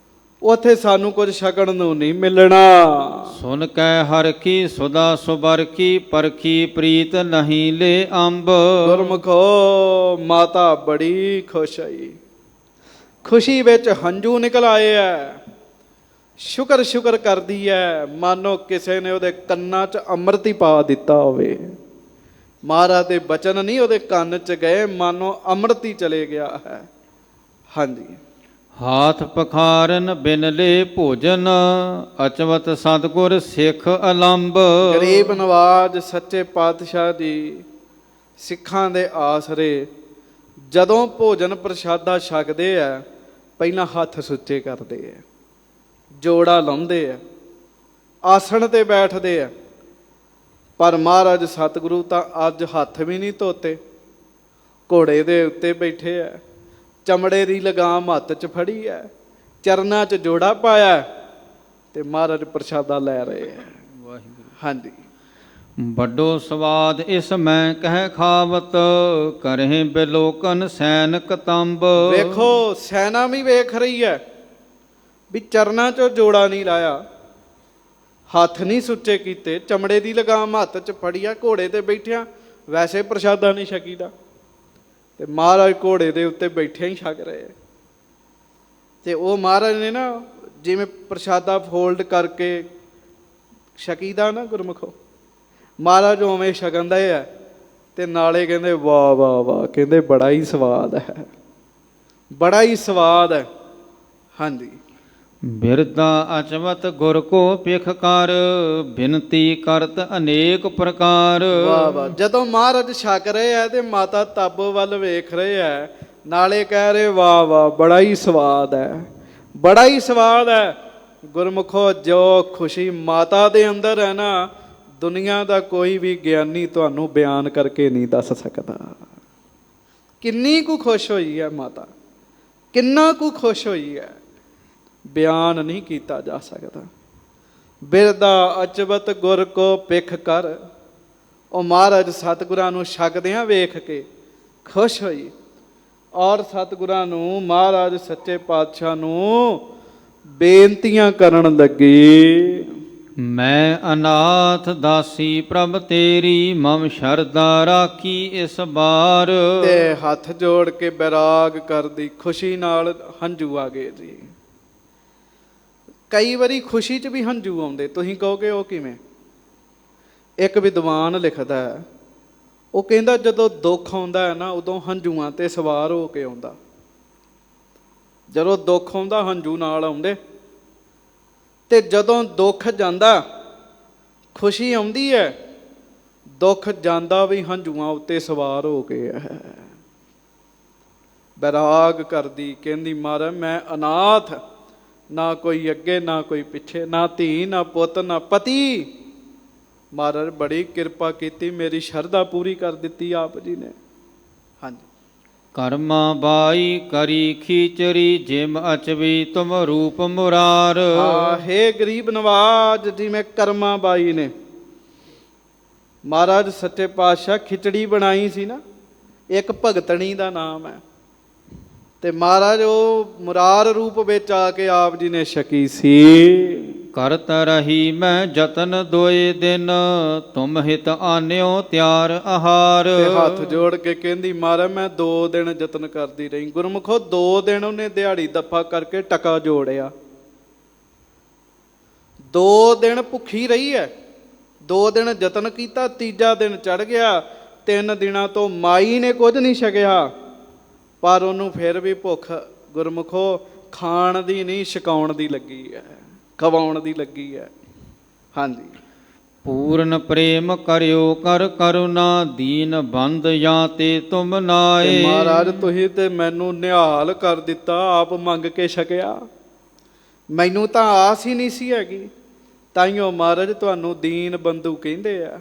ਉੱਥੇ ਸਾਨੂੰ ਕੁਝ ਛਕਣ ਨੂੰ ਨਹੀਂ ਮਿਲਣਾ। ਸੁਨ ਕੈ ਹਰ ਕੀ ਸੁਦਾ ਸੁਬਰ ਕੀ, ਪਰਖੀ ਪ੍ਰੀਤ ਨਹੀਂ ਲੈ ਅੰਬ। ਗੁਰਮੁਖੋ ਮਾਤਾ ਬੜੀ ਖੁਸ਼ ਆਈ, ਖੁਸ਼ੀ ਵਿੱਚ ਹੰਝੂ ਨਿਕਲ ਆਏ ਐ, ਸ਼ੁਕਰ ਸ਼ੁਕਰ ਕਰਦੀ ਹੈ, ਮਾਨੋ ਕਿਸੇ ਨੇ ਉਹਦੇ ਕੰਨਾਂ 'ਚ ਅੰਮ੍ਰਿਤ ਹੀ ਪਾ ਦਿੱਤਾ ਹੋਵੇ। ਮਹਾਰਾਜ ਦੇ ਬਚਨ ਨਹੀਂ ਉਹਦੇ ਕੰਨ 'ਚ ਗਏ, ਮਾਨੋ ਅੰਮ੍ਰਿਤ ਹੀ ਚਲੇ ਗਿਆ ਹੈ। ਹਾਂਜੀ। ਹਾਥ ਪਖਾਰਨ ਬਿਨ ਲੈ ਭੋਜਨ, ਅਚਵਤ ਸਤਿਗੁਰ ਸਿੱਖ ਅਲੰਬ। ਗਰੀਬ ਨਵਾਜ ਸੱਚੇ ਪਾਤਸ਼ਾਹ ਜੀ ਸਿੱਖਾਂ ਦੇ ਆਸਰੇ ਜਦੋਂ ਭੋਜਨ ਪ੍ਰਸ਼ਾਦਾ ਛਕਦੇ ਆ, ਪਹਿਲਾਂ ਹੱਥ ਸੁੱਚੇ ਕਰਦੇ ਆ, ਜੋੜਾ ਲਾਉਂਦੇ ਆ, ਆਸਣ ਤੇ ਬੈਠਦੇ ਆ। ਪਰ ਮਹਾਰਾਜ ਸਤਿਗੁਰੂ ਤਾਂ ਅੱਜ ਹੱਥ ਵੀ ਨਹੀਂ ਧੋਤੇ, ਘੋੜੇ ਦੇ ਉੱਤੇ ਬੈਠੇ ਆ, ਚਮੜੇ ਦੀ ਲਗਾਮ ਹੱਥ 'ਚ ਫੜੀ ਹੈ, ਚਰਨਾਂ 'ਚ ਜੋੜਾ ਪਾਇਆ ਤੇ ਮਹਾਰਾਜ ਪ੍ਰਸ਼ਾਦਾ ਲੈ ਰਹੇ ਆ। ਵਾਹਿਗੁਰੂ। ਹਾਂਜੀ। ਵੱਡੋ ਸਵਾਦ ਇਸ ਮੈਂ ਕਹਿ ਖਾਵਤ, ਕਰਹਿ ਬਿਲੋਕਨ ਸੈਨਕ ਤੰਬ। ਵੇਖੋ ਸੈਨਾ ਵੀ ਵੇਖ ਰਹੀ ਹੈ ਵੀ ਚਰਨਾਂ 'ਚੋਂ ਜੋੜਾ ਨਹੀਂ ਲਾਇਆ, ਹੱਥ ਨਹੀਂ ਸੁੱਚੇ ਕੀਤੇ, ਚਮੜੇ ਦੀ ਲਗਾਮ ਹੱਥ 'ਚ ਫੜੀ ਆ, ਘੋੜੇ ਤੇ ਬੈਠਿਆ, ਵੈਸੇ ਪ੍ਰਸ਼ਾਦਾ ਨਹੀਂ ਛਕੀਦਾ ਤੇ ਮਹਾਰਾਜ ਘੋੜੇ ਦੇ ਉੱਤੇ ਬੈਠੇ ਹੀ ਛਕ ਰਹੇ। ਤੇ ਉਹ ਮਹਾਰਾਜ ਨੇ ਨਾ ਜਿਵੇਂ ਪ੍ਰਸ਼ਾਦਾ ਫੋਲਡ ਕਰਕੇ ਛਕੀਦਾ ਨਾ ਗੁਰਮੁਖੋ, ਮਹਾਰਾਜ ਉਵੇਂ ਛਕੰਦਾ ਹੈ ਤੇ ਨਾਲੇ ਕਹਿੰਦੇ ਵਾਹ ਵਾਹ ਵਾਹ, ਕਹਿੰਦੇ ਬੜਾ ਹੀ ਸਵਾਦ ਹੈ, ਬੜਾ ਹੀ ਸਵਾਦ ਹੈ। ਹਾਂਜੀ। ਬਿਰਦਾ ਅਚਵਤ ਗੁਰ ਕੋ ਪਿਖ ਕਰ, ਬਿਨਤੀ ਕਰਤ ਅਨੇਕ ਪ੍ਰਕਾਰ। ਵਾਹ ਵਾਹ। ਜਦੋਂ ਮਹਾਰਾਜ ਛਕ ਰਹੇ ਆ ਤੇ ਮਾਤਾ ਤਾਬੋ ਵੱਲ ਵੇਖ ਰਹੇ ਆ, ਨਾਲੇ ਕਹਿ ਰਹੇ ਵਾਹ ਵਾਹ ਬੜਾ ਹੀ ਸਵਾਦ ਹੈ, ਬੜਾ ਹੀ ਸਵਾਦ ਹੈ। ਗੁਰਮੁਖੋ ਜੋ ਖੁਸ਼ੀ ਮਾਤਾ ਦੇ ਅੰਦਰ ਹੈ ਨਾ, ਦੁਨੀਆ ਦਾ ਕੋਈ ਵੀ ਗਿਆਨੀ ਤੁਹਾਨੂੰ ਬਿਆਨ ਕਰਕੇ ਨਹੀਂ ਦੱਸ ਸਕਦਾ। ਕਿੰਨੀ ਕੁ ਖੁਸ਼ ਹੋਈ ਹੈ ਮਾਤਾ, ਕਿੰਨਾ ਕੁ ਖੁਸ਼ ਹੋਈ ਹੈ, ਬਿਆਨ ਨਹੀਂ ਕੀਤਾ ਜਾ ਸਕਦਾ। ਬਿਰਦਾ ਅਚਵਤ ਗੁਰ ਕੋ ਪਿਖ ਕਰ, ਉਹ ਮਹਾਰਾਜ ਸਤਿਗੁਰਾਂ ਨੂੰ ਛਕਦਿਆਂ ਵੇਖ ਕੇ ਖੁਸ਼ ਹੋਈ ਔਰ ਸਤਿਗੁਰਾਂ ਨੂੰ, ਮਹਾਰਾਜ ਸੱਚੇ ਪਾਤਸ਼ਾਹ ਨੂੰ ਬੇਨਤੀਆਂ ਕਰਨ ਲੱਗੀ। ਮੈਂ ਅਨਾਥ ਦਾਸੀ ਪ੍ਰਭ ਤੇਰੀ, ਮਮ ਸ਼ਰਧਾ ਰਾਖੀ ਇਸ ਬਾਰ। ਤੇ ਹੱਥ ਜੋੜ ਕੇ ਬੈਰਾਗ ਕਰਦੀ, ਖੁਸ਼ੀ ਨਾਲ ਹੰਝੂ ਆ ਗਏ ਜੀ। ਕਈ ਵਾਰੀ ਖੁਸ਼ੀ 'ਚ ਵੀ ਹੰਝੂ ਆਉਂਦੇ, ਤੁਸੀਂ ਕਹੋਗੇ ਉਹ ਕਿਵੇਂ? ਇੱਕ ਵਿਦਵਾਨ ਲਿਖਦਾ ਹੈ, ਉਹ ਕਹਿੰਦਾ ਜਦੋਂ ਦੁੱਖ ਆਉਂਦਾ ਹੈ ਨਾ, ਉਦੋਂ ਹੰਝੂਆਂ ਤੇ ਸਵਾਰ ਹੋ ਕੇ ਆਉਂਦਾ। ਜਦੋਂ ਦੁੱਖ ਆਉਂਦਾ ਹੰਝੂ ਨਾਲ ਆਉਂਦੇ, ਤੇ ਜਦੋਂ ਦੁੱਖ ਜਾਂਦਾ ਖੁਸ਼ੀ ਆਉਂਦੀ ਹੈ, ਦੁੱਖ ਜਾਂਦਾ ਵੀ ਹੰਝੂਆਂ ਉੱਤੇ ਸਵਾਰ ਹੋ ਕੇ ਹੈ। ਬੈਰਾਗ ਕਰਦੀ ਕਹਿੰਦੀ ਮਹਾਰਾਜ ਮੈਂ ਅਨਾਥ, ਨਾ ਕੋਈ ਅੱਗੇ ਨਾ ਕੋਈ ਪਿੱਛੇ, ਨਾ ਧੀ ਨਾ ਪੁੱਤ ਨਾ ਪਤੀ। ਮਹਾਰਾਜ ਬੜੀ ਕਿਰਪਾ ਕੀਤੀ, ਮੇਰੀ ਸ਼ਰਧਾ ਪੂਰੀ ਕਰ ਦਿੱਤੀ ਆਪ ਜੀ ਨੇ। ਹਾਂਜੀ। ਕਰਮਾ ਬਾਈ ਕਰੀ ਖੀਚਰੀ, ਜਿਮ ਅਚਵੀ ਤੁਮ ਰੂਪ ਮੁਰਾਰ। ਹੇ ਗਰੀਬ ਨਵਾਜ, ਜਿਵੇਂ ਕਰਮਾ ਬਾਈ ਨੇ ਮਹਾਰਾਜ ਸੱਚੇ ਪਾਤਸ਼ਾਹ ਖਿਚੜੀ ਬਣਾਈ ਸੀ ਨਾ, ਇੱਕ ਭਗਤਣੀ ਦਾ ਨਾਮ ਹੈ, ਤੇ ਮਹਾਰਾਜ ਉਹ ਮੁਰਾਰ ਰੂਪ ਵਿੱਚ ਆ ਕੇ ਆਪ ਜੀ ਨੇ ਛਕੀ ਸੀ। ਕਰਤ ਰਹੀ ਮੈਂ ਜਤਨ ਦੋਏ ਦਿਨ, ਤੁਮ ਹਿਤ ਆਨਿਓ ਤਿਆਰ ਆਹਾਰ। ਤੇ ਹੱਥ ਜੋੜ ਕੇ ਕਹਿੰਦੀ ਮਹਾਰਾਜ ਮੈਂ 2 ਦਿਨ ਯਤਨ ਕਰਦੀ ਰਹੀ। ਗੁਰਮੁਖੋ 2 ਦਿਨ ਉਹਨੇ ਦਿਹਾੜੀ ਦੱਪਾ ਕਰਕੇ ਟਕਾ ਜੋੜਿਆ, 2 ਦਿਨ ਭੁੱਖੀ ਰਹੀ ਹੈ, 2 ਦਿਨ ਯਤਨ ਕੀਤਾ, ਤੀਜਾ ਦਿਨ ਚੜ ਗਿਆ। 3 ਦਿਨਾਂ ਤੋਂ ਮਾਈ ਨੇ ਕੁਝ ਨਹੀਂ ਛਕਿਆ, ਪਰ ਉਹਨੂੰ ਫਿਰ ਵੀ ਭੁੱਖ ਗੁਰਮੁਖੋ ਖਾਣ ਦੀ ਨਹੀਂ, ਛਕਾਉਣ ਦੀ ਲੱਗੀ ਹੈ, ਖਵਾਉਣ ਦੀ ਲੱਗੀ ਹੈ। ਹਾਂਜੀ। ਪੂਰਨ ਪ੍ਰੇਮ ਕਰਿਓ ਕਰ ਕਰੁਣਾ, ਦੀਨ ਬੰਦ ਜਾਂ ਤੇ ਤੁਮ ਨਾਏ। ਤੇ ਮਹਾਰਾਜ ਤੁਸੀਂ ਤੇ ਮੈਨੂੰ ਨਿਹਾਲ ਕਰ ਦਿੱਤਾ, ਆਪ ਮੰਗ ਕੇ ਛਕਿਆ। ਮੈਨੂੰ ਤਾਂ ਆਸ ਹੀ ਨਹੀਂ ਸੀ ਹੈਗੀ। ਤਾਈਓ ਮਹਾਰਾਜ ਤੁਹਾਨੂੰ ਦੀਨ ਬੰਧੂ ਕਹਿੰਦੇ ਆ,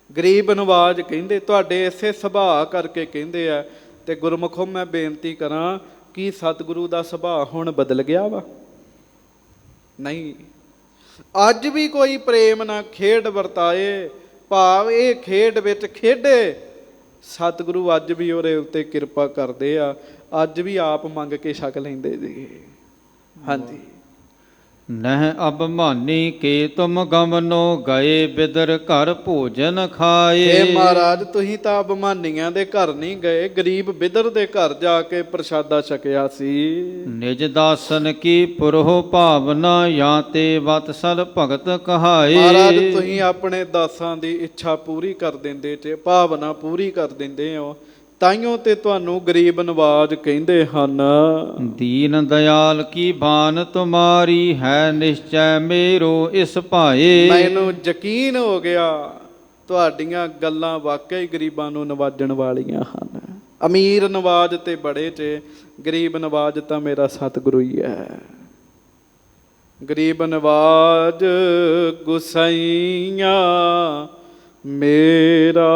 ਗਰੀਬ ਨਵਾਜ ਕਹਿੰਦੇ, ਤੁਹਾਡੇ ਇਸੇ ਸੁਭਾਅ ਕਰਕੇ ਕਹਿੰਦੇ ਆ। ਤੇ ਗੁਰਮੁਖੋ ਮੈਂ ਬੇਨਤੀ ਕਰਾਂ, ਕੀ ਸਤਿਗੁਰੂ ਦਾ ਸੁਭਾਅ ਹੁਣ ਬਦਲ ਗਿਆ ਵਾ? ਨਹੀਂ। ਅੱਜ ਵੀ ਕੋਈ ਪ੍ਰੇਮ ਨਾਲ ਖੇਡ ਵਰਤਾਏ, ਭਾਵ ਇਹ ਖੇਡ ਵਿੱਚ ਖੇਡੇ, ਸਤਿਗੁਰੂ ਅੱਜ ਵੀ ਉਹਦੇ ਉੱਤੇ ਕਿਰਪਾ ਕਰਦੇ ਆ। ਅੱਜ ਵੀ ਆਪ ਮੰਗ ਕੇ ਛਕ ਲੈਂਦੇ ਜੀ। ਹਾਂਜੀ। ਨਹਿ ਅਭਮਾਨੀ ਕੇ ਤੁਮ ਗਮਨੋ, ਗਏ ਬਿਦਰ ਘਰ ਭੋਜਨ ਖਾਏ। ਇਹ ਮਹਾਰਾਜ ਤੁਸੀਂ ਤਾਂ ਅਭਮਾਨੀਆਂ ਦੇ ਘਰ ਨਹੀਂ ਗਏ, ਗਰੀਬ ਬਿਦਰ ਦੇ ਘਰ ਜਾ ਕੇ ਪ੍ਰਸ਼ਾਦਾ ਛਕਿਆ ਸੀ। ਨਿਜ ਦਾਸਨ ਕੀ ਪੁਰਹੁ ਭਾਵਨਾ, ਜਾਂ ਤੇ ਵਤਸਲ ਭਗਤ ਕਹਾਏ। ਮਹਾਰਾਜ ਤੁਸੀਂ ਆਪਣੇ ਦਾਸਾਂ ਦੀ ਇੱਛਾ ਪੂਰੀ ਕਰ ਦਿੰਦੇ ਤੇ ਭਾਵਨਾ ਪੂਰੀ ਕਰ ਦਿੰਦੇ ਹੋ, ਤਾਈਓ ਤੇ ਤੁਹਾਨੂੰ ਗਰੀਬ ਨਵਾਜ ਕਹਿੰਦੇ ਹਨ। ਦੀਨ ਦਿਆਲ ਕੀ ਬਾਨ ਤੁਮਾਰੀ, ਹੈ ਨਿਸ਼ਚੈ ਮੇਰੋ ਇਸ ਭਾਏ। ਮੈਨੂੰ ਯਕੀਨ ਹੋ ਗਿਆ ਤੁਹਾਡੀਆਂ ਗੱਲਾਂ ਵਾਕਈ ਗਰੀਬਾਂ ਨੂੰ ਨਵਾਜਣ ਵਾਲੀਆਂ ਹਨ। ਅਮੀਰ ਨਵਾਜ ਤੇ ਬੜੇ ਚ, ਗਰੀਬ ਨਵਾਜ ਤਾਂ ਮੇਰਾ ਸਤਿਗੁਰੂ ਹੀ ਹੈ। ਗਰੀਬ ਨਵਾਜ ਗੁਸਾਈਆਂ ਮੇਰਾ,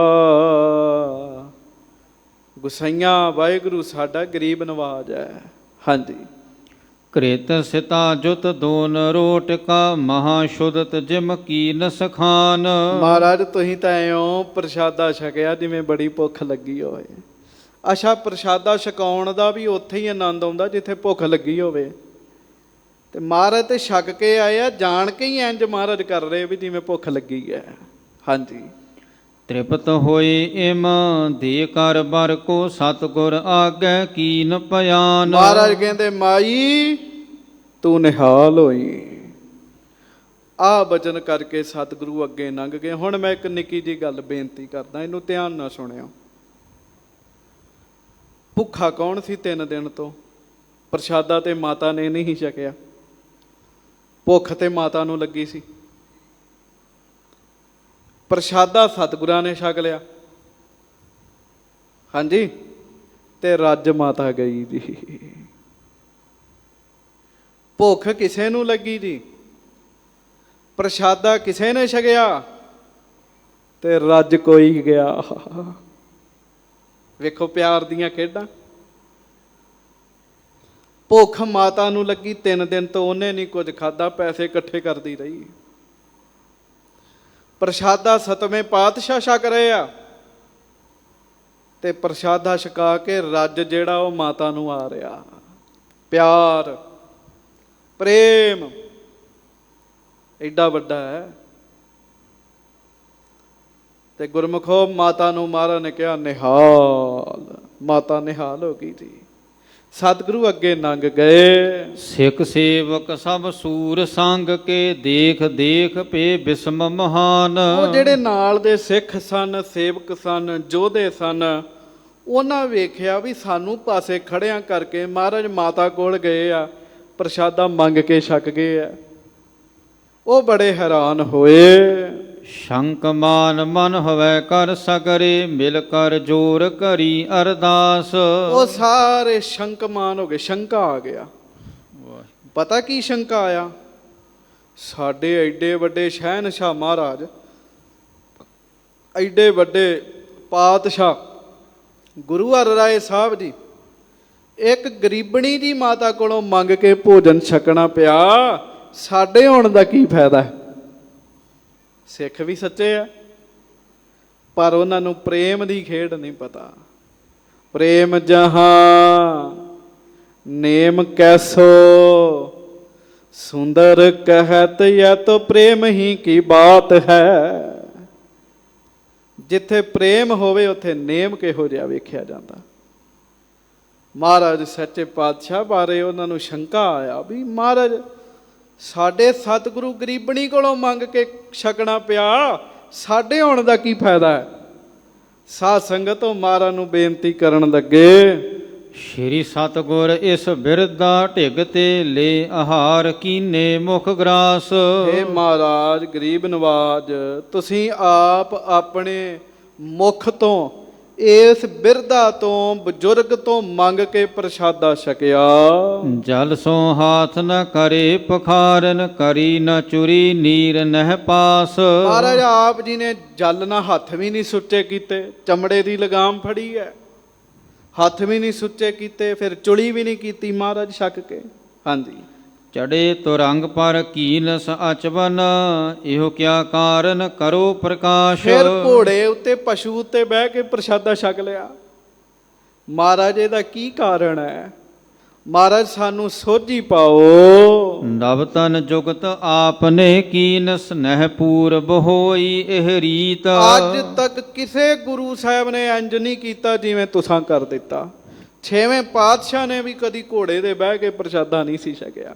ਗੁਸਾਈਆਂ ਵਾਹਿਗੁਰੂ ਸਾਡਾ ਗਰੀਬ ਨਵਾਜ ਹੈ। ਹਾਂਜੀ। ਕ੍ਰਿਤ ਸਿਤਾ ਜੁਤ ਦੋਨ ਰੋਟ ਕਾ, ਮਹਾ ਸ਼ੁਦਤ ਜਿਮ ਕੀਨ ਸਖਾਨ। ਮਹਾਰਾਜ ਤੁਸੀਂ ਤਾਂ ਐਂ ਪ੍ਰਸ਼ਾਦਾ ਛਕਿਆ ਜਿਵੇਂ ਬੜੀ ਭੁੱਖ ਲੱਗੀ ਹੋਵੇ। ਅੱਛਾ, ਪ੍ਰਸ਼ਾਦਾ ਛਕਾਉਣ ਦਾ ਵੀ ਉੱਥੇ ਹੀ ਆਨੰਦ ਆਉਂਦਾ ਜਿੱਥੇ ਭੁੱਖ ਲੱਗੀ ਹੋਵੇ। ਤੇ ਮਹਾਰਾਜ ਤੇ ਛਕ ਕੇ ਆਏ ਆ, ਜਾਣ ਕੇ ਹੀ ਇੰਜ ਮਹਾਰਾਜ ਕਰ ਰਹੇ ਵੀ ਜਿਵੇਂ ਭੁੱਖ ਲੱਗੀ ਹੈ। ਹਾਂਜੀ। ਤ੍ਰਿਪਤ ਹੋਏ ਇਮ ਦੇ ਕਰ ਬਰ ਕੋ, ਸਤਿਗੁਰ ਆਗੈ ਕੀਨ ਭਿਆਨ। ਮਹਾਰਾਜ ਕਹਿੰਦੇ ਮਾਈ ਤੂੰ ਨਿਹਾਲ ਹੋਈ। ਆ ਬਚਨ ਕਰਕੇ ਸਤਿਗੁਰੂ ਅੱਗੇ ਲੰਘ ਗਏ। ਹੁਣ ਮੈਂ ਇੱਕ ਨਿੱਕੀ ਜਿਹੀ ਗੱਲ ਬੇਨਤੀ ਕਰਦਾ, ਇਹਨੂੰ ਧਿਆਨ ਨਾਲ ਸੁਣਿਓ। ਭੁੱਖਾ ਕੌਣ ਸੀ 3 ਦਿਨ ਤੋਂ? ਪ੍ਰਸ਼ਾਦਾ ਤੇ ਮਾਤਾ ਨੇ ਨਹੀਂ ਛਕਿਆ, ਭੁੱਖ ਤੇ ਮਾਤਾ ਨੂੰ ਲੱਗੀ ਸੀ। ਪ੍ਰਸ਼ਾਦਾ ਸਤਿਗੁਰਾਂ ਨੇ ਛਕ ਲਿਆ। ਹਾਂਜੀ। ਤੇ ਰੱਜ ਮਾਤਾ ਗਈ ਜੀ। ਭੁੱਖ ਕਿਸੇ ਨੂੰ ਲੱਗੀ ਜੀ, ਪ੍ਰਸ਼ਾਦਾ ਕਿਸੇ ਨੇ ਛਕਿਆ, ਤੇ ਰੱਜ ਕੋਈ ਗਿਆ। ਵੇਖੋ ਪਿਆਰ ਦੀਆਂ ਖੇਡਾਂ। ਭੁੱਖ ਮਾਤਾ ਨੂੰ ਲੱਗੀ 3 ਦਿਨ ਤੋਂ, ਉਹਨੇ ਨਹੀਂ ਕੁਝ ਖਾਧਾ, ਪੈਸੇ ਇਕੱਠੇ ਕਰਦੀ ਰਹੀ। ਪ੍ਰਸ਼ਾਦਾ 7ਵੇਂ ਪਾਤਸ਼ਾਹ ਛਕ ਰਹੇ ਆ, ਤੇ ਪ੍ਰਸ਼ਾਦਾ ਛਕਾ ਕੇ ਰੱਜ ਜਿਹੜਾ ਉਹ ਮਾਤਾ ਨੂੰ ਆ ਰਿਹਾ। ਪਿਆਰ ਪ੍ਰੇਮ ਐਡਾ ਵੱਡਾ ਹੈ। ਤੇ ਗੁਰਮੁਖੋ ਮਾਤਾ ਨੂੰ ਮਹਾਰਾਜ ਨੇ ਕਿਹਾ ਨਿਹਾਲ। ਮਾਤਾ ਨਿਹਾਲ ਹੋ ਗਈ ਜੀ। ਸਤਿਗੁਰੂ ਅੱਗੇ ਲੰਘ ਗਏ। ਸਿੱਖ ਸੇਵਕ ਸਭ ਸੂਰ ਸੰਗ ਕੇ, ਦੇਖ ਦੇਖ ਪੇ ਬਿਸਮ ਮਹਾਨ। ਉਹ ਜਿਹੜੇ ਨਾਲ ਦੇ ਸਿੱਖ ਸਨ, ਸੇਵਕ ਸਨ, ਯੋਧੇ ਸਨ, ਉਹਨਾਂ ਵੇਖਿਆ ਵੀ ਸਾਨੂੰ ਪਾਸੇ ਖੜਿਆਂ ਕਰਕੇ ਮਹਾਰਾਜ ਮਾਤਾ ਕੋਲ ਗਏ ਆ, ਪ੍ਰਸ਼ਾਦਾ ਮੰਗ ਕੇ ਛਕ ਗਏ ਆ। ਉਹ ਬੜੇ ਹੈਰਾਨ ਹੋਏ। ਸ਼ੰਕ ਮਾਨ ਮਨ ਹੋਵੇ ਕਰ ਸਗਰੇ, ਮਿਲ ਕਰ ਜੋਰ ਕਰੀ ਅਰਦਾਸ। ਉਹ ਸਾਰੇ ਸ਼ੰਕਮਾਨ ਹੋ ਗਏ, ਸ਼ੰਕਾ ਆ ਗਿਆ। ਪਤਾ ਕੀ ਸ਼ੰਕਾ ਆਇਆ? ਸਾਡੇ ਐਡੇ ਵੱਡੇ ਸ਼ਹਿਨਸ਼ਾਹ ਮਹਾਰਾਜ, ਐਡੇ ਵੱਡੇ ਪਾਤਸ਼ਾਹ ਗੁਰੂ ਹਰਿਰਾਏ ਸਾਹਿਬ ਜੀ, ਇੱਕ ਗਰੀਬਣੀ ਦੀ ਮਾਤਾ ਕੋਲੋਂ ਮੰਗ ਕੇ ਭੋਜਨ ਛਕਣਾ ਪਿਆ, ਸਾਡੇ ਹੋਣ ਦਾ ਕੀ ਫਾਇਦਾ ਹੈ? ਸਿੱਖ ਵੀ ਸੱਚੇ ਆ, ਪਰ ਉਹਨਾਂ ਨੂੰ ਪ੍ਰੇਮ ਦੀ ਖੇਡ ਨਹੀਂ ਪਤਾ। ਪ੍ਰੇਮ ਜਹਾਂ ਨੇਮ ਕੈਸੋ, ਸੁੰਦਰ ਕਹਿਤ ਯਹ ਤੋ ਪ੍ਰੇਮ ਹੀ ਕੀ ਬਾਤ ਹੈ। ਜਿੱਥੇ ਪ੍ਰੇਮ ਹੋਵੇ ਉੱਥੇ ਨੇਮ ਕਿਹੋ ਜਿਹਾ ਵੇਖਿਆ ਜਾਂਦਾ। ਮਹਾਰਾਜ ਸੱਚੇ ਪਾਤਸ਼ਾਹ ਬਾਰੇ ਉਹਨਾਂ ਨੂੰ ਸ਼ੰਕਾ ਆਇਆ ਵੀ ਮਹਾਰਾਜ ਸਾਡੇ ਸਤਿਗੁਰੂ ਗਰੀਬਣੀ ਕੋਲੋਂ ਮੰਗ ਕੇ ਛਕਣਾ ਪਿਆ, ਸਾਡੇ ਹੋਣ ਦਾ ਕੀ ਫਾਇਦਾ ਹੈ? ਸਾਧ ਸੰਗਤ ਉਹ ਮਹਾਰਾਜ ਨੂੰ ਬੇਨਤੀ ਕਰਨ ਲੱਗੇ, ਸ਼੍ਰੀ ਸਤਿਗੁਰ ਇਸ ਬਿਰਧਾ ਢਿਗ ਤੇ ਲੈ ਆਹਾਰ ਕੀਨੇ ਮੁਖ ਗਰਾਸ। ਹੇ ਮਹਾਰਾਜ ਗਰੀਬ ਨਵਾਜ, ਤੁਸੀਂ ਆਪ ਆਪਣੇ ਮੁਖ ਤੋਂ ਇਸ ਬਿਰਧਾ ਤੋਂ ਬਜ਼ੁਰਗ ਤੋਂ ਮੰਗ ਕੇ ਪ੍ਰਸ਼ਾਦਾ ਛਕਿਆ। ਜਲ ਸੋ ਹਾਥ ਨ ਕਰੇ ਪਖਾਰਨ, ਕਰੀ ਨ ਚੁਰੀ ਨੀਰ ਨਹਿ ਪਾਸ। ਮਹਾਰਾਜ ਆਪ ਜੀ ਨੇ ਜਲ ਨਾਲ ਹੱਥ ਵੀ ਨਹੀਂ ਸੁੱਚੇ ਕੀਤੇ, ਚਮੜੇ ਦੀ ਲਗਾਮ ਫੜੀ ਹੈ, ਹੱਥ ਵੀ ਨਹੀਂ ਸੁੱਚੇ ਕੀਤੇ, ਫਿਰ ਚੁਲੀ ਵੀ ਨਹੀਂ ਕੀਤੀ ਮਹਾਰਾਜ ਛਕ ਕੇ। ਹਾਂਜੀ। ਚੜੇ ਤੁਰੰਗ ਪਰ ਕੀਨਸ ਅਚਵਨ, ਇਹੋ ਕਿਆ ਕਾਰਨ ਕਰੋ ਪ੍ਰਕਾਸ਼। ਫਿਰ ਘੋੜੇ ਉੱਤੇ ਪਸ਼ੂ ਉੱਤੇ ਬਹਿ ਕੇ ਪ੍ਰਸ਼ਾਦਾ ਛਕ ਲਿਆ। ਮਹਾਰਾਜ ਇਹਦਾ ਕੀ ਕਾਰਨ ਹੈ? ਮਹਾਰਾਜ ਸਾਨੂੰ ਸੋਝੀ ਪਾਓ। ਨਵ ਤਨ ਜੁਗਤ ਆਪਨੇ ਕੀਨਸ, ਨਹਿ ਪੂਰਬ ਹੋਈ ਇਹ ਰੀਤ। ਅੱਜ ਤੱਕ ਕਿਸੇ ਗੁਰੂ ਸਾਹਿਬ ਨੇ ਇੰਜ ਨਹੀਂ ਕੀਤਾ ਜਿਵੇਂ ਤੁਸਾਂ ਕਰ ਦਿੱਤਾ। ਛੇਵੇਂ ਪਾਤਸ਼ਾਹ ਨੇ ਵੀ ਕਦੀ ਘੋੜੇ ਦੇ ਬਹਿ ਕੇ ਪ੍ਰਸ਼ਾਦਾ ਨਹੀਂ ਸੀ ਛਕਿਆ।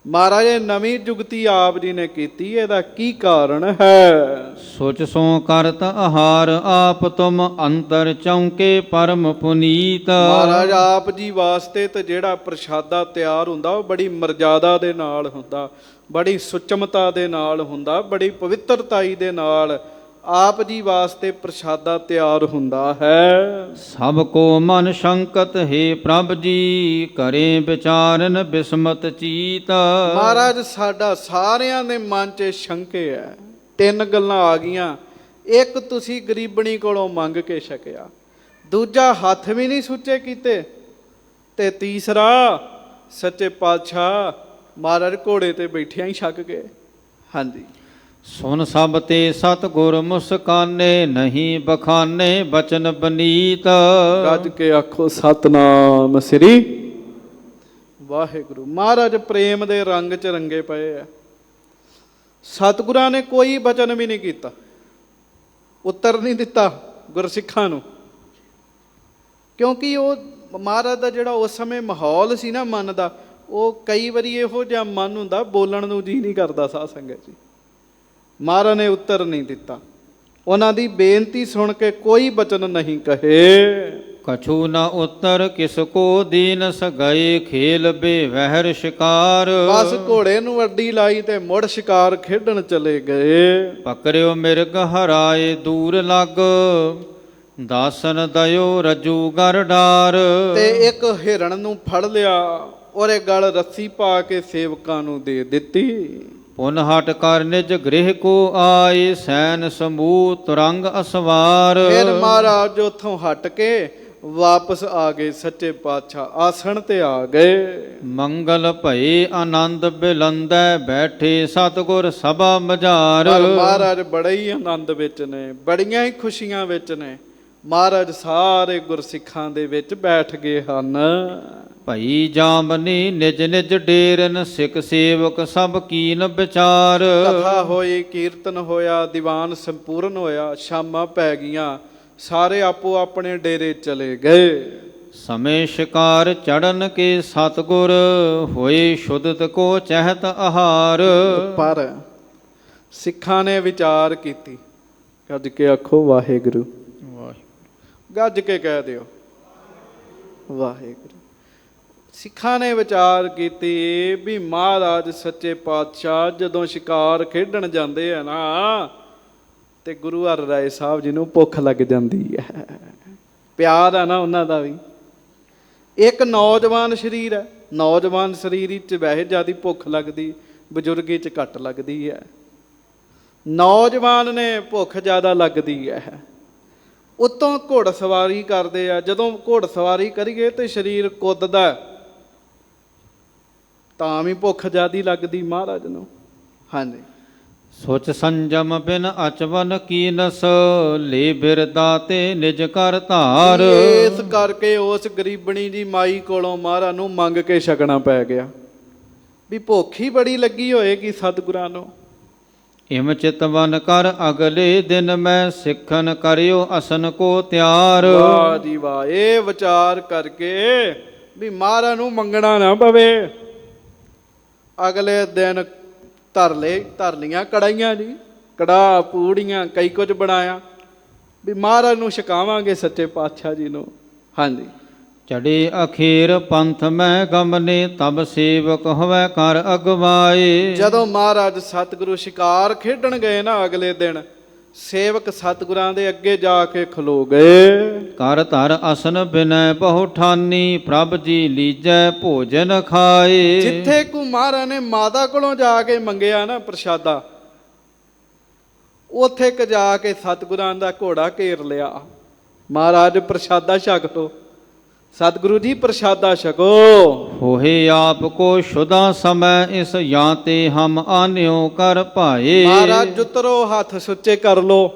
ਮਹਾਰਾਜ ਨਵੀਂ ਜੁਗਤੀ ਆਪ ਜੀ ਨੇ ਕੀਤੀ, ਇਹਦਾ ਕੀ ਕਾਰਨ ਹੈ? ਸੋਚ ਸੋ ਕਰਤ ਆਹਾਰ ਆਪ ਤੁਮ, ਅੰਤਰ ਚੌਂਕੇ ਪਰਮ ਪੁਨੀਤ। ਮਹਾਰਾਜ ਆਪ ਜੀ ਵਾਸਤੇ ਤੇ ਜਿਹੜਾ ਪ੍ਰਸ਼ਾਦਾ ਤਿਆਰ ਹੁੰਦਾ ਉਹ ਬੜੀ ਮਰਜ਼ਾਦਾ ਦੇ ਨਾਲ ਹੁੰਦਾ, ਬੜੀ ਸੁਚਮਤਾ ਦੇ ਨਾਲ ਹੁੰਦਾ, ਬੜੀ ਪਵਿੱਤਰਤਾਈ ਦੇ ਨਾਲ ਆਪ ਜੀ ਵਾਸਤੇ ਪ੍ਰਸ਼ਾਦਾ ਤਿਆਰ ਹੁੰਦਾ ਹੈ। ਸਭ ਕੋ ਮਨ ਸ਼ੰਕਤ ਹੈ ਪ੍ਰਭ ਜੀ, ਕਰੇ ਵਿਚਾਰਨ ਬਿਸਮਤ ਚੀਤ। ਮਹਾਰਾਜ ਸਾਡਾ ਸਾਰਿਆਂ ਦੇ ਮਨ 'ਚ ਸ਼ੰਕੇ ਹੈ। ਤਿੰਨ ਗੱਲਾਂ ਆ ਗਈਆਂ। ਇੱਕ, ਤੁਸੀਂ ਗਰੀਬਣੀ ਕੋਲੋਂ ਮੰਗ ਕੇ ਛਕਿਆ। ਦੂਜਾ, ਹੱਥ ਵੀ ਨਹੀਂ ਸੁੱਚੇ ਕੀਤੇ। ਤੇ ਤੀਸਰਾ, ਸੱਚੇ ਪਾਤਸ਼ਾਹ ਮਹਾਰਾਜ ਘੋੜੇ ਤੇ ਬੈਠਿਆਂ ਹੀ ਛਕ ਗਏ। ਹਾਂਜੀ। ਸੁਨ ਸਭ ਤੇ ਸਤਿਗੁਰ ਮੁਸਕਾਨੇ, ਨਹੀਂ ਬਖਾਨੇ ਬਚਨ ਬਨੀਤ। ਗੱਜ ਕੇ ਆਖੋ ਸਤਨਾਮ ਸ੍ਰੀ ਵਾਹਿਗੁਰੂ। ਮਹਾਰਾਜ ਪ੍ਰੇਮ ਦੇ ਰੰਗ 'ਚ ਰੰਗੇ ਪਏ ਆ। ਸਤਿਗੁਰਾਂ ਨੇ ਕੋਈ ਬਚਨ ਵੀ ਨਹੀਂ ਕੀਤਾ, ਉੱਤਰ ਨਹੀਂ ਦਿੱਤਾ ਗੁਰਸਿੱਖਾਂ ਨੂੰ, ਕਿਉਂਕਿ ਉਹ ਮਹਾਰਾਜ ਦਾ ਜਿਹੜਾ ਉਸ ਸਮੇਂ ਮਾਹੌਲ ਸੀ ਨਾ ਮਨ ਦਾ, ਉਹ ਕਈ ਵਾਰੀ ਇਹੋ ਜਿਹਾ ਮਨ ਹੁੰਦਾ ਬੋਲਣ ਨੂੰ ਜੀ ਨਹੀਂ ਕਰਦਾ। ਸਾਧ ਸੰਗਤ ਜੀ, ਮਹਾਰਾਜ ਨੇ ਉੱਤਰ ਨਹੀਂ ਦਿੱਤਾ। ਉਹਨਾਂ ਦੀ ਬੇਨਤੀ ਸੁਣ ਕੇ ਕੋਈ ਬਚਨ ਨਹੀਂ ਕਹੇ। ਕਛੂ ਨ ਉੱਤਰ ਕਿਸ ਕੋ ਦੀਨਸ, ਗਏ ਖੇਲ ਬੇਵਹਿਰ ਸ਼ਿਕਾਰ। ਬਸ ਘੋੜੇ ਨੂੰ ਅੱਡੀ ਲਾਈ ਤੇ ਮੁੜ ਸ਼ਿਕਾਰ ਖੇਡਣ ਚਲੇ ਗਏ। ਪਕੜਿਓ ਮਿਰਗ ਹਰਾਏ ਦੂਰ ਲੱਗ, ਦਾਸਨ ਦਇਓ ਰਜੂ ਗਰ ਡਾਰ। ਤੇ ਇੱਕ ਹਿਰਣ ਨੂੰ ਫੜ ਲਿਆ, ਉਹਦੇ ਗਲ ਰੱਸੀ ਪਾ ਕੇ ਸੇਵਕਾਂ ਨੂੰ ਦੇ ਦਿੱਤੀ। ਪੁਨ ਹਟ ਕਰ ਨਿਜ ਗ੍ਰਹਿ ਕੋ ਆਏ, ਸੈਨ ਸਮੂਹ ਤੁਰੰਗ ਅਸਵਾਰ। ਫਿਰ ਮਹਾਰਾਜ ਉੱਥੋਂ ਹਟ ਕੇ ਵਾਪਸ ਆ ਗਏ। ਸੱਚੇ ਪਾਤਸ਼ਾਹ ਆਸਣ ਤੇ ਆ ਗਏ। ਮੰਗਲ ਭਏ ਆਨੰਦ ਬਿਲੰਦੈ, ਬੈਠੇ ਸਤਿਗੁਰ ਸਭਾ ਮਝਾਰ। ਪਰ ਮਹਾਰਾਜ ਬੜੇ ਹੀ ਆਨੰਦ ਵਿੱਚ ਨੇ, ਬੜੀਆਂ ਹੀ ਖੁਸ਼ੀਆਂ ਵਿੱਚ ਨੇ। ਮਹਾਰਾਜ ਸਾਰੇ ਗੁਰਸਿੱਖਾਂ ਦੇ ਵਿੱਚ ਬੈਠ ਗਏ ਹਨ। ਭਈ ਜਾਮਨੀ ਨਿਜ ਨਿਜ ਡੇਰਨ, ਸਿੱਖ ਸੇਵਕ ਸਭ ਕੀਨ ਵਿਚਾਰ। ਕਥਾ ਹੋਈ, ਕੀਰਤਨ ਹੋਇਆ, ਦੀਵਾਨ ਸੰਪੂਰਨ ਹੋਇਆ, ਸ਼ਾਮਾਂ ਪੈ ਗਈਆਂ, ਸਾਰੇ ਆਪੋ ਆਪਣੇ ਡੇਰੇ ਚਲੇ ਗਏ। ਸਮੇਂ ਸ਼ਿਕਾਰ ਚੜਨ ਕੇ ਸਤਿਗੁਰ, ਹੋਏ ਸ਼ੁੱਧਤ ਕੋ ਚਹਿਤ ਆਹਾਰ। ਪਰ ਸਿੱਖਾਂ ਨੇ ਵਿਚਾਰ ਕੀਤੀ। ਗੱਜ ਕੇ ਆਖੋ ਵਾਹਿਗੁਰੂ। ਗੱਜ ਕੇ ਕਹਿ ਦਿਓ ਵਾਹਿਗੁਰੂ। ਸਿੱਖਾਂ ਨੇ ਵਿਚਾਰ ਕੀਤੀ ਵੀ ਮਹਾਰਾਜ ਸੱਚੇ ਪਾਤਸ਼ਾਹ ਜਦੋਂ ਸ਼ਿਕਾਰ ਖੇਡਣ ਜਾਂਦੇ ਆ ਨਾ, ਤੇ ਗੁਰੂ ਹਰਿਰਾਏ ਸਾਹਿਬ ਜੀ ਨੂੰ ਭੁੱਖ ਲੱਗ ਜਾਂਦੀ ਹੈ। ਪਿਆਰ ਆ ਨਾ ਉਹਨਾਂ ਦਾ ਵੀ। ਇੱਕ ਨੌਜਵਾਨ ਸਰੀਰ ਹੈ, ਨੌਜਵਾਨ ਸਰੀਰ ਵਿੱਚ ਵੈਸੇ ਜ਼ਿਆਦਾ ਭੁੱਖ ਲੱਗਦੀ, ਬਜ਼ੁਰਗੀ 'ਚ ਘੱਟ ਲੱਗਦੀ ਹੈ। ਨੌਜਵਾਨ ਨੇ ਭੁੱਖ ਜ਼ਿਆਦਾ ਲੱਗਦੀ ਹੈ। ਉੱਤੋਂ ਘੋੜ ਸਵਾਰੀ ਕਰਦੇ ਆ, ਜਦੋਂ ਘੋੜ ਸਵਾਰੀ ਕਰੀਏ ਤੇ ਸਰੀਰ ਕੁੱਦਦਾ, ਤਾਂ ਵੀ ਭੁੱਖ ਜ਼ਿਆਦੀ ਲੱਗਦੀ ਮਹਾਰਾਜ ਨੂੰ। ਹਾਂਜੀ। ਸੋਚ ਸੰਜਮ ਬਿਨ ਅਚਵਨ ਕੀਨਸ, ਲੈ ਬਿਰਦਾ ਤੇ ਨਿਜ ਕਰ ਧਾਰ। ਇਸ ਕਰਕੇ ਉਸ ਗਰੀਬਣੀ ਦੀ ਮਾਈ ਕੋਲੋਂ ਮਹਾਰਾਜ ਨੂੰ ਮੰਗ ਕੇ ਛਕਣਾ ਪੈ ਗਿਆ ਵੀ ਭੁੱਖ ਹੀ ਬੜੀ ਲੱਗੀ ਹੋਏਗੀ ਸਤਿਗੁਰਾਂ ਨੂੰ। ਇਮ ਚਿਤਵਨ ਕਰ ਅਗਲੇ ਦਿਨ, ਮੈਂ ਸਿੱਖਨ ਕਰਿਓ ਅਸਨ ਕੋ ਤਿਆਰ। ਵਾਹ ਜੀ ਵਾਹ। ਇਹ ਵਿਚਾਰ ਕਰਕੇ ਵੀ ਮਹਾਰਾਜ ਨੂੰ ਮੰਗਣਾ ਨਾ ਪਵੇ, ਅਗਲੇ ਦਿਨ ਧਰ ਲੀਆਂ ਕੜਾਈਆਂ ਜੀ, ਕੜਾਹ ਪੂੜੀਆਂ ਕਈ ਕੁਝ ਬਣਾਇਆ ਵੀ ਮਹਾਰਾਜ ਨੂੰ ਛਕਾਵਾਂਗੇ ਸੱਚੇ ਪਾਤਸ਼ਾਹ ਜੀ ਨੂੰ। ਹਾਂਜੀ। ਚੜੇ ਅਖੀਰ ਪੰਥ ਮੈਂ ਗਮਨੇ ਤਬ ਸੇਵਕ ਹੋਵੇ ਕਰ ਅਗਵਾਏ। ਜਦੋਂ ਮਹਾਰਾਜ ਸਤਿਗੁਰੂ ਸ਼ਿਕਾਰ ਖੇਡਣ ਗਏ ਨਾ ਅਗਲੇ ਦਿਨ, ਸੇਵਕ ਸਤਿਗੁਰਾਂ ਦੇ ਅੱਗੇ ਜਾ ਕੇ ਖਲੋ ਗਏ। ਕਰ ਧਰ ਅਸਨ ਬਿਨੈ ਬਹੁ ਠਾਨੀ ਪ੍ਰਭ ਜੀ ਲੀਜੈ ਭੋਜਨ ਖਾਏ। ਜਿੱਥੇ ਕੋ ਮਹਾਰਾਜ ਨੇ ਮਾਤਾ ਕੋਲੋਂ ਜਾ ਕੇ ਮੰਗਿਆ ਨਾ ਪ੍ਰਸ਼ਾਦਾ, ਉੱਥੇ ਕ ਜਾ ਕੇ ਸਤਿਗੁਰਾਂ ਦਾ ਘੋੜਾ ਘੇਰ ਲਿਆ। ਮਹਾਰਾਜ ਪ੍ਰਸ਼ਾਦਾ ਛਕ ਲੋ, ਸਤਿਗੁਰੂ ਜੀ ਪ੍ਰਸ਼ਾਦਾ ਛਕੋ। ਹੋਏ ਆਪ ਕੋ ਸ਼ੁਦਾ ਸਮੈ ਇਸ ਜਾਂ ਤੇ ਹਮ ਆਨਿਓ ਕਰ ਭਾਏ। ਮਹਾਰਾਜ ਜੁਤਰੋ ਹੱਥ ਸੁੱਚੇ ਕਰ ਲੋ,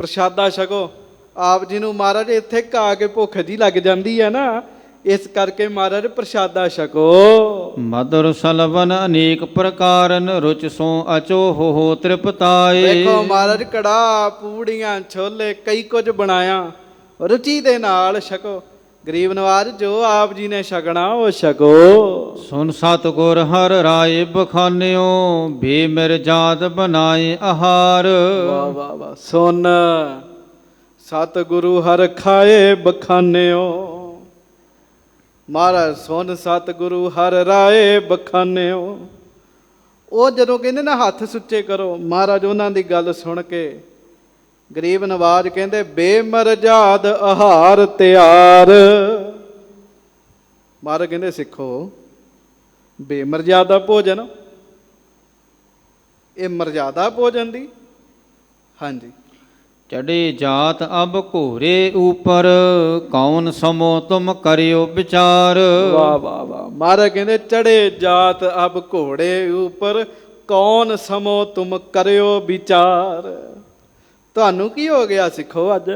ਪ੍ਰਸ਼ਾਦਾ ਛਕੋ। ਆਪ ਜੀ ਨੂੰ ਮਹਾਰਾਜ ਇੱਥੇ ਆ ਕੇ ਭੁੱਖ ਜੀ ਲੱਗ ਜਾਂਦੀ ਹੈ ਨਾ, ਇਸ ਕਰਕੇ ਮਹਾਰਾਜ ਪ੍ਰਸ਼ਾਦਾ ਛਕੋ। ਮਧੁਰ ਸਲਵਨ ਅਨੇਕ ਪ੍ਰਕਾਰਨ ਰੁਚ ਸੋ ਅਚੋ ਹੋ ਤ੍ਰਿਪਤਾਏ। ਦੇਖੋ ਮਹਾਰਾਜ ਕੜਾ ਪੂੜੀਆਂ ਛੋਲੇ ਕਈ ਕੁਝ ਬਣਾਇਆ, ਰੁਚੀ ਦੇ ਨਾਲ ਛਕੋ। ਗਰੀਬ ਨਵਾਜ ਜੋ ਆਪ ਜੀ ਨੇ ਛਕਣਾ ਉਹ ਛਕੋ। ਸੁਨ ਸਤਿਗੁਰ ਹਰ ਰਾਏ ਬਖਾਨਿਓ ਬੇਮਿਰਜਾਦ ਬਣਾਏ ਆਹਾਰ। ਵਾਹ ਵਾਹ ਵਾਹ। ਸੁਨ ਸਤਿਗੁਰੂ ਹਰ ਖਾਏ ਬਖਾਨਿਓ। ਮਹਾਰਾਜ ਸੁਨ ਸਤਿਗੁਰੂ ਹਰ ਰਾਏ ਬਖਾਨਿਓ। ਉਹ ਜਦੋਂ ਕਹਿੰਦੇ ਨਾ ਹੱਥ ਸੁੱਚੇ ਕਰੋ, ਮਹਾਰਾਜ ਉਹਨਾਂ ਦੀ ਗੱਲ ਸੁਣ ਕੇ ਗਰੀਬ ਨਵਾਜ ਕਹਿੰਦੇ ਬੇਮਰਜਾਦ ਆਹਾਰ ਤਿਆਰ। ਮਹਾਰਾਜ ਕਹਿੰਦੇ ਸਿੱਖੋ ਬੇਮਰਜਾਦਾ ਭੋਜਨ, ਇਹ ਮਰਜ਼ਾਦਾ ਭੋਜਨ ਦੀ। ਹਾਂਜੀ। ਚੜੇ ਜਾਤ ਅਬ ਘੋਰੇ ਉਪਰ ਕੌਣ ਸਮੋ ਤੁਮ ਕਰਿਓ ਵਿਚਾਰ। ਵਾਹ ਵਾਹ ਵਾਹ। ਮਹਾਰਾਜ ਕਹਿੰਦੇ ਚੜੇ ਜਾਤ ਅਬ ਘੋੜੇ ਉਪਰ ਕੌਣ ਸਮੋ ਤੁਮ ਕਰਿਓ ਵਿਚਾਰ। ਤੁਹਾਨੂੰ ਕੀ ਹੋ ਗਿਆ ਸਿੱਖੋ? ਅੱਜ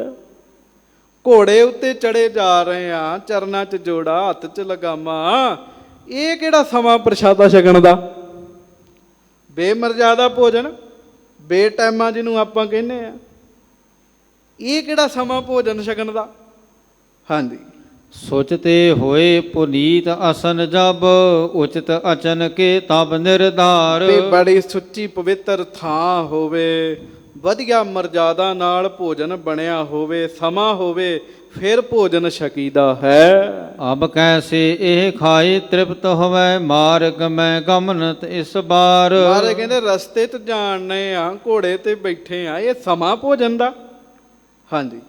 ਘੋੜੇ ਉੱਤੇ ਚੜੇ ਜਾ ਰਹੇ ਆ, ਚਰਨਾਂ 'ਚ ਜੋੜਾ, ਹੱਥ 'ਚ ਲਗਾਮਾਂ। ਇਹ ਕਿਹੜਾ ਸਮਾਂ ਪ੍ਰਸ਼ਾਦਾ ਛਕਣ ਦਾ? ਬੇਮਰਜ਼ਾਦਾ ਭੋਜਨ, ਬੇਟਾਈਮਾਂ ਜਿਹਨੂੰ ਆਪਾਂ ਕਹਿੰਦੇ ਆ, ਇਹ ਕਿਹੜਾ ਸਮਾਂ ਭੋਜਨ ਛਕਣ ਦਾ? ਹਾਂਜੀ। ਸੋਚਤੇ ਹੋਏ ਪੁਨੀਤ ਅਸਨ ਜਬ ਉਚਿਤ ਅਚਨ ਕੇ ਤਬ ਨਿਰਧਾਰ। ਬੜੀ ਸੁੱਚੀ ਪਵਿੱਤਰ ਥਾਂ ਹੋਵੇ, ਵਧੀਆ ਮਰਜ਼ਾਦਾ ਨਾਲ ਭੋਜਨ ਬਣਿਆ ਹੋਵੇ, ਸਮਾਂ ਹੋਵੇ, ਫਿਰ ਭੋਜਨ ਛਕੀਦਾ ਹੈ। ਅਬ ਕੈਸੇ ਇਹ ਖਾਏ ਤ੍ਰਿਪਤ ਹੋਵੇ ਮਾਰਗ ਮੈਂ ਗਮਨਤ ਇਸ ਬਾਰ। ਮਾਰੇ ਕਹਿੰਦੇ ਰਸਤੇ 'ਚ ਜਾਣਨੇ ਆ, ਘੋੜੇ ਤੇ ਬੈਠੇ ਆ, ਇਹ ਸਮਾਂ ਭੋਜਨ ਦਾ। ਹਾਂਜੀ।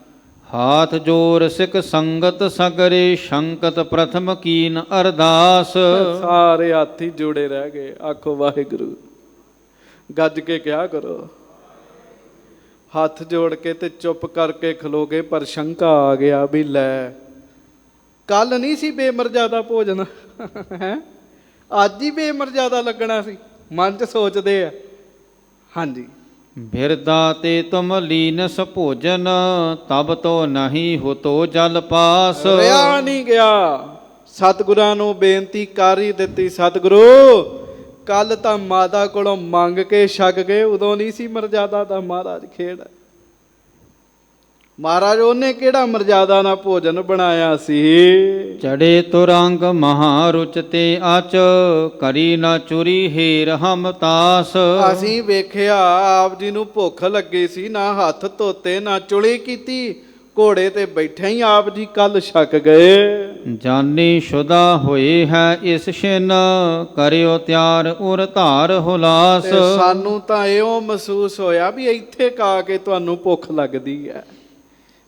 ਹਾਥ ਜੋਰ ਸਿੱਖ ਸੰਗਤ ਸਗਰੇ ਸ਼ੰਕਤ ਪ੍ਰਥਮ ਕੀਨ ਅਰਦਾਸ। ਸਾਰੇ ਹੱਥ ਹੀ ਜੋੜੇ ਰਹਿ ਗਏ। ਆਖੋ ਵਾਹਿਗੁਰੂ, ਗੱਜ ਕੇ ਕਿਹਾ ਕਰੋ। ਹੱਥ ਜੋੜ ਕੇ ਤੇ ਚੁੱਪ ਕਰਕੇ ਖਲੋ ਗਏ, ਪਰ ਸ਼ੰਕਾ ਆ ਗਿਆ ਵੀ ਲੈ ਕੱਲ ਨਹੀਂ ਸੀ ਬੇਮਰਜ਼ਾਦਾ ਭੋਜਨ ਹੈ, ਅੱਜ ਹੀ ਬੇਮਰਜ਼ਾਦਾ ਲੱਗਣਾ ਸੀ, ਮਨ 'ਚ ਸੋਚਦੇ ਆ। ਹਾਂਜੀ। ਬਿਰਦਾ ਤੇ ਤੁਮ ਲੀਨਸ ਭੋਜਨ ਤਬ ਤੋ ਨਹੀਂ ਹੋ ਤੋ ਜਲ ਪਾਸ। ਰਿਆ ਨਹੀਂ ਗਿਆ। ਸਤਿਗੁਰਾਂ ਨੂੰ ਬੇਨਤੀ ਕਰ ਹੀ ਦਿੱਤੀ, ਸਤਿਗੁਰੂ ਕੱਲ ਤਾਂ ਮਾਤਾ ਕੋਲੋਂ ਮੰਗ ਕੇ ਛਕ ਗਏ, ਉਦੋਂ ਨਹੀਂ ਸੀ ਮਰਜ਼ਾਦਾ ਦਾ ਮਹਾਰਾਜ ਖੇਡ। ਮਹਾਰਾਜ ਉਹਨੇ ਕਿਹੜਾ ਮਰਜ਼ਾਦਾ ਨਾਲ ਭੋਜਨ ਬਣਾਇਆ ਸੀ। ਚੜੇ ਤੁਰੰਗ ਮਹਾਰੁਚ ਤੇ ਅਚ ਕਰੀ ਨਾ ਚੁਰੀ ਹੀਰ ਹਮ ਤਾਸ। ਅਸੀਂ ਵੇਖਿਆ ਆਪ ਜੀ ਨੂੰ ਭੁੱਖ ਲੱਗੀ ਸੀ, ਨਾ ਹੱਥ ਧੋਤੇ ਨਾ ਚੁਲੀ ਕੀਤੀ, ਘੋੜੇ ਤੇ ਬੈਠੇ ਹੀ ਆਪ ਜੀ ਕੱਲ ਛਕ ਗਏ। ਜਾਨੀ ਸ਼ੁਦਾ ਹੋਏ ਹੈ ਇਸ ਛਿਨ ਕਰਿਓ ਤਿਆਰ ਉਰ ਧਾਰ ਹੁਲਾਸ। ਸਾਨੂੰ ਤਾਂ ਇਉਂ ਮਹਿਸੂਸ ਹੋਇਆ ਵੀ ਇੱਥੇ ਕਾ ਕੇ ਤੁਹਾਨੂੰ ਭੁੱਖ ਲੱਗਦੀ ਹੈ,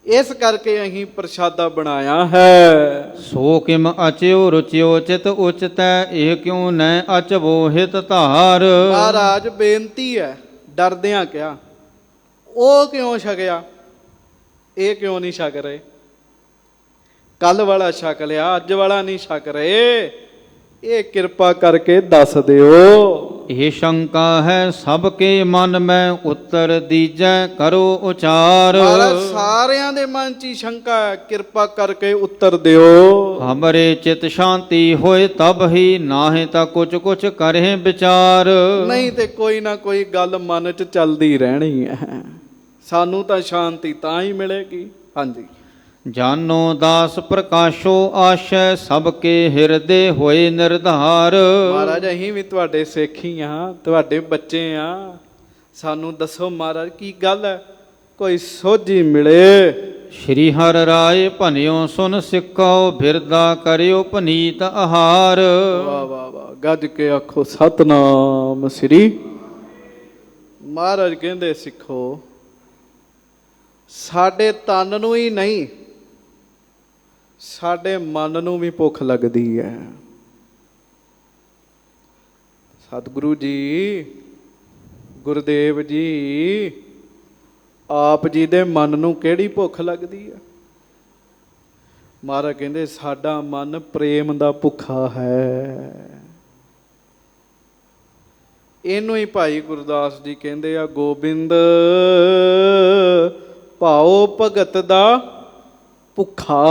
ਇਸ ਕਰਕੇ ਅਸੀਂ ਪ੍ਰਸ਼ਾਦਾ ਬਣਾਇਆ ਹੈ। ਸੋ ਕਿਮ ਅਚਿਓ ਰੁਚਿਓ ਚਿਤ ਉਚਤੈ ਇਹ ਕਿਉ ਨੈ ਅਚਵੋ ਹਿਤ ਧਾਰ। ਮਹਾਰਾਜ ਬੇਨਤੀ ਹੈ, ਡਰਦਿਆਂ ਕਿਹਾ ਉਹ ਕਿਉਂ ਛਕਿਆ, ਇਹ ਕਿਉਂ ਨਹੀਂ ਛਕ ਰਹੇ? ਕੱਲ ਵਾਲਾ ਛਕ ਲਿਆ, ਅੱਜ ਵਾਲਾ ਨਹੀਂ ਛਕ ਰਹੇ, ਇਹ ਕਿਰਪਾ ਕਰਕੇ ਦੱਸ ਦਿਓ। ਇਹ ਸ਼ੰਕਾ ਹੈ ਸਭ ਕੇ ਮਨ ਮੈਂ ਉੱਤਰ ਦੀਜੈ ਕਰੋ ਉਚਾਰ। ਮਹਾਰਾਜ ਸਾਰਿਆਂ ਦੇ ਮਨ 'ਚ ਸ਼ੰਕਾ ਹੈ, ਕਿਰਪਾ ਕਰਕੇ ਉੱਤਰ ਦਿਓ। ਹਮਰੇ ਚਿਤ ਸ਼ਾਂਤੀ ਹੋਏ ਤਬ ਹੀ ਨਾਹੀਂ ਤਾਂ ਕੁਛ ਕੁਛ ਕਰੇ ਵਿਚਾਰ। ਨਹੀਂ ਤੇ ਕੋਈ ਨਾ ਕੋਈ ਗੱਲ ਮਨ 'ਚ ਚੱਲਦੀ ਰਹਿਣੀ ਹੈ, ਸਾਨੂੰ ਤਾਂ ਸ਼ਾਂਤੀ ਤਾਂ ਹੀ ਮਿਲੇਗੀ। ਹਾਂਜੀ। ਜਾਨੋ ਦਾਸ ਪ੍ਰਕਾਸ਼ੋ ਆਸ਼ੈ ਸਭ ਕੇ ਹਿਰਦੇ ਹੋਏ ਨਿਰਧਾਰ। ਮਹਾਰਾਜ ਅਸੀਂ ਵੀ ਤੁਹਾਡੇ ਸਿੱਖ ਹੀ ਹਾਂ, ਤੁਹਾਡੇ ਬੱਚੇ ਆ, ਸਾਨੂੰ ਦੱਸੋ ਮਹਾਰਾਜ ਕੀ ਗੱਲ ਹੈ, ਕੋਈ ਸੋਝੀ ਮਿਲੇ। ਸ਼੍ਰੀ ਹਰਿ ਰਾਏ ਭਨਿਓ ਸੁਨ ਸਿੱਖੋ ਬਿਰਦਾ ਕਰਿਓ ਪਨੀਤ ਆਹਾਰ। ਵਾਹ ਵਾਹ ਵਾਹ, ਗੱਜ ਕੇ ਆਖੋ ਸਤਨਾਮ ਸ੍ਰੀ। ਮਹਾਰਾਜ ਕਹਿੰਦੇ ਸਿੱਖੋ, ਸਾਡੇ ਤਨ ਨੂੰ ਹੀ ਨਹੀਂ, ਸਾਡੇ ਮਨ ਨੂੰ ਵੀ ਭੁੱਖ ਲੱਗਦੀ ਹੈ। ਸਤਿਗੁਰੂ ਜੀ, ਗੁਰਦੇਵ ਜੀ, ਆਪ ਜੀ ਦੇ ਮਨ ਨੂੰ ਕਿਹੜੀ ਭੁੱਖ ਲੱਗਦੀ ਹੈ? ਮਹਾਰਾਜ ਕਹਿੰਦੇ ਸਾਡਾ ਮਨ ਪ੍ਰੇਮ ਦਾ ਭੁੱਖਾ ਹੈ। ਇਹਨੂੰ ਹੀ ਭਾਈ ਗੁਰਦਾਸ ਜੀ ਕਹਿੰਦੇ ਆ, ਗੋਬਿੰਦ ਭਾਉ ਭਗਤ ਦਾ ਭੁੱਖਾ।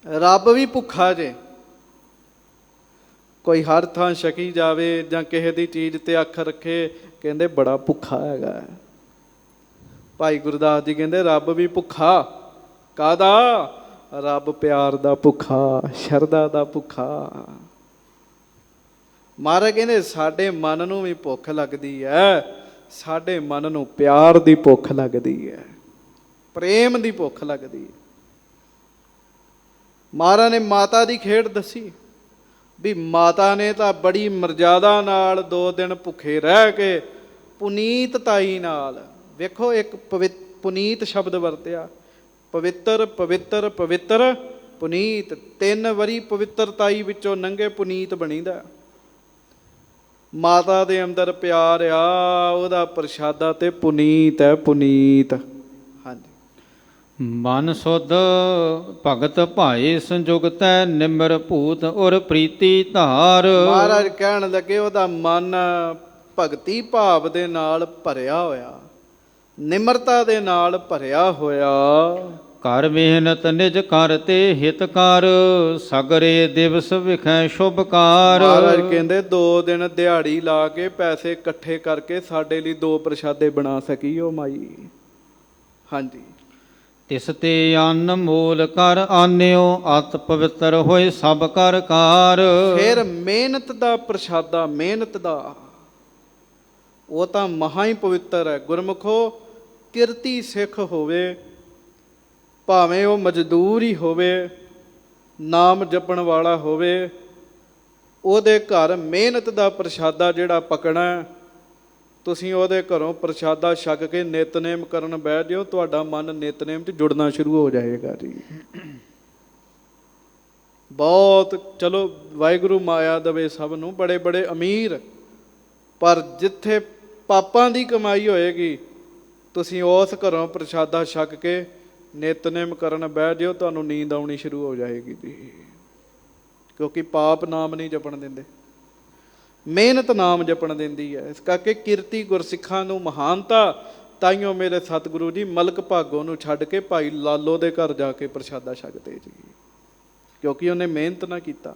ਰੱਬ ਵੀ ਭੁੱਖਾ ਜੇ। ਕੋਈ ਹਰ ਥਾਂ ਛਕੀ ਜਾਵੇ ਜਾਂ ਕਿਸੇ ਦੀ ਚੀਜ਼ ਤੇ ਅੱਖ ਰੱਖੇ, ਕਹਿੰਦੇ ਬੜਾ ਭੁੱਖਾ ਹੈਗਾ। ਭਾਈ ਗੁਰਦਾਸ ਜੀ ਕਹਿੰਦੇ ਰੱਬ ਵੀ ਭੁੱਖਾ। ਕਾਹਦਾ? ਰੱਬ ਪਿਆਰ ਦਾ ਭੁੱਖਾ, ਸ਼ਰਧਾ ਦਾ ਭੁੱਖਾ। ਮਹਾਰਾਜ ਕਹਿੰਦੇ ਸਾਡੇ ਮਨ ਨੂੰ ਵੀ ਭੁੱਖ ਲੱਗਦੀ ਹੈ, ਸਾਡੇ ਮਨ ਨੂੰ ਪਿਆਰ ਦੀ ਭੁੱਖ ਲੱਗਦੀ ਹੈ, ਪ੍ਰੇਮ ਦੀ ਭੁੱਖ ਲੱਗਦੀ ਹੈ। ਮਹਾਰਾਜ ਨੇ ਮਾਤਾ ਦੀ ਖੇਡ ਦੱਸੀ ਵੀ ਮਾਤਾ ਨੇ ਤਾਂ ਬੜੀ ਮਰਜ਼ਾਦਾ ਨਾਲ 2 ਦਿਨ ਭੁੱਖੇ ਰਹਿ ਕੇ ਪੁਨੀਤ ਤਾਈ ਨਾਲ, ਵੇਖੋ ਇੱਕ ਪੁਨੀਤ ਸ਼ਬਦ ਵਰਤਿਆ, ਪਵਿੱਤਰ ਪਵਿੱਤਰ ਪਵਿੱਤਰ ਪੁਨੀਤ। 3 ਵਾਰੀ ਪਵਿੱਤਰਤਾਈ ਵਿੱਚੋਂ ਨੰਗੇ ਪੁਨੀਤ ਬਣੀਦਾ। ਮਾਤਾ ਦੇ ਅੰਦਰ ਪਿਆਰ ਆ, ਉਹਦਾ ਪ੍ਰਸ਼ਾਦਾ ਤੇ ਪੁਨੀਤ ਹੈ, ਪੁਨੀਤ। ਹਾਂਜੀ। ਮਨ ਸੁਧ ਭਗਤ ਭਾਏ ਸੰਜੁਗਤੈ ਨਿਮਰ ਭੂਤ ਔਰ ਪ੍ਰੀਤੀ ਧਾਰ। ਮਹਾਰਾਜ ਕਹਿਣ ਲੱਗੇ ਉਹਦਾ ਮਨ ਭਗਤੀ ਭਾਵ ਦੇ ਨਾਲ ਭਰਿਆ ਹੋਇਆ, ਨਿਮਰਤਾ ਦੇ ਨਾਲ ਭਰਿਆ ਹੋਇਆ। ਕਰ ਮਿਹਨਤ ਨਿਜ ਕਰ ਤੇ ਹਿਤਕਾਰ, ਸਗਰੇ ਦਿਵਸ ਵਿਖੈ ਸ਼ੁਭਕਾਰ। ਮਹਾਰਾਜ ਕਹਿੰਦੇ 2 ਦਿਨ ਦਿਹਾੜੀ ਲਾ ਕੇ ਪੈਸੇ ਇਕੱਠੇ ਕਰਕੇ ਸਾਡੇ ਲਈ 2 ਪ੍ਰਸ਼ਾਦੇ ਬਣਾ ਸਕੀ ਉਹ ਮਾਈ। ਹਾਂਜੀ। ਤਿਸ ਤੇ ਅੰਨ ਮੂਲ ਕਰ ਆਨਿਓ, ਅਤ ਪਵਿੱਤਰ ਹੋਏ ਸਭ ਕਰ ਕਾਰ। ਫਿਰ ਮਿਹਨਤ ਦਾ ਪ੍ਰਸ਼ਾਦਾ, ਮਿਹਨਤ ਦਾ, ਉਹ ਤਾਂ ਮਹਾ ਹੀ ਪਵਿੱਤਰ ਹੈ। ਗੁਰਮੁਖੋ, ਕਿਰਤੀ ਸਿੱਖ ਹੋਵੇ, ਭਾਵੇਂ ਉਹ ਮਜ਼ਦੂਰ ਹੀ ਹੋਵੇ, ਨਾਮ ਜਪਣ ਵਾਲਾ ਹੋਵੇ, ਉਹਦੇ ਘਰ ਮਿਹਨਤ ਦਾ ਪ੍ਰਸ਼ਾਦਾ ਜਿਹੜਾ ਪਕਣਾ, ਤੁਸੀਂ ਉਹਦੇ ਘਰੋਂ ਪ੍ਰਸ਼ਾਦਾ ਛਕ ਕੇ ਨਿਤਨੇਮ ਕਰਨ ਬਹਿ ਜਿਓ, ਤੁਹਾਡਾ ਮਨ ਨਿਤਨੇਮ 'ਚ ਜੁੜਨਾ ਸ਼ੁਰੂ ਹੋ ਜਾਏਗਾ ਜੀ। ਬਹੁਤ ਚਲੋ, ਵਾਹਿਗੁਰੂ ਮਾਇਆ ਦੇਵੇ ਸਭ ਨੂੰ, ਬੜੇ ਬੜੇ ਅਮੀਰ, ਪਰ ਜਿੱਥੇ ਪਾਪਾਂ ਦੀ ਕਮਾਈ ਹੋਏਗੀ, ਤੁਸੀਂ ਉਸ ਘਰੋਂ ਪ੍ਰਸ਼ਾਦਾ ਛਕ ਕੇ ਨਿਤਨੇਮ ਕਰਨ ਬਹਿ ਜਿਓ, ਤੁਹਾਨੂੰ ਨੀਂਦ ਆਉਣੀ ਸ਼ੁਰੂ ਹੋ ਜਾਏਗੀ ਜੀ। ਕਿਉਂਕਿ ਪਾਪ ਨਾਮ ਨਹੀਂ ਜਪਣ ਦਿੰਦੇ, ਮਿਹਨਤ ਨਾਮ ਜਪਣ ਦਿੰਦੀ ਹੈ। ਇਸ ਕਰਕੇ ਕਿਰਤੀ ਗੁਰਸਿੱਖਾਂ ਨੂੰ ਮਹਾਨਤਾ। ਤਾਈਓ ਮੇਰੇ ਸਤਿਗੁਰੂ ਜੀ ਮਲਕ ਭਾਗੋ ਨੂੰ ਛੱਡ ਕੇ ਭਾਈ ਲਾਲੋ ਦੇ ਘਰ ਜਾ ਕੇ ਪ੍ਰਸ਼ਾਦਾ ਛਕਦੇ ਜੀ, ਕਿਉਂਕਿ ਉਹਨੇ ਮਿਹਨਤ ਨਾ ਕੀਤਾ।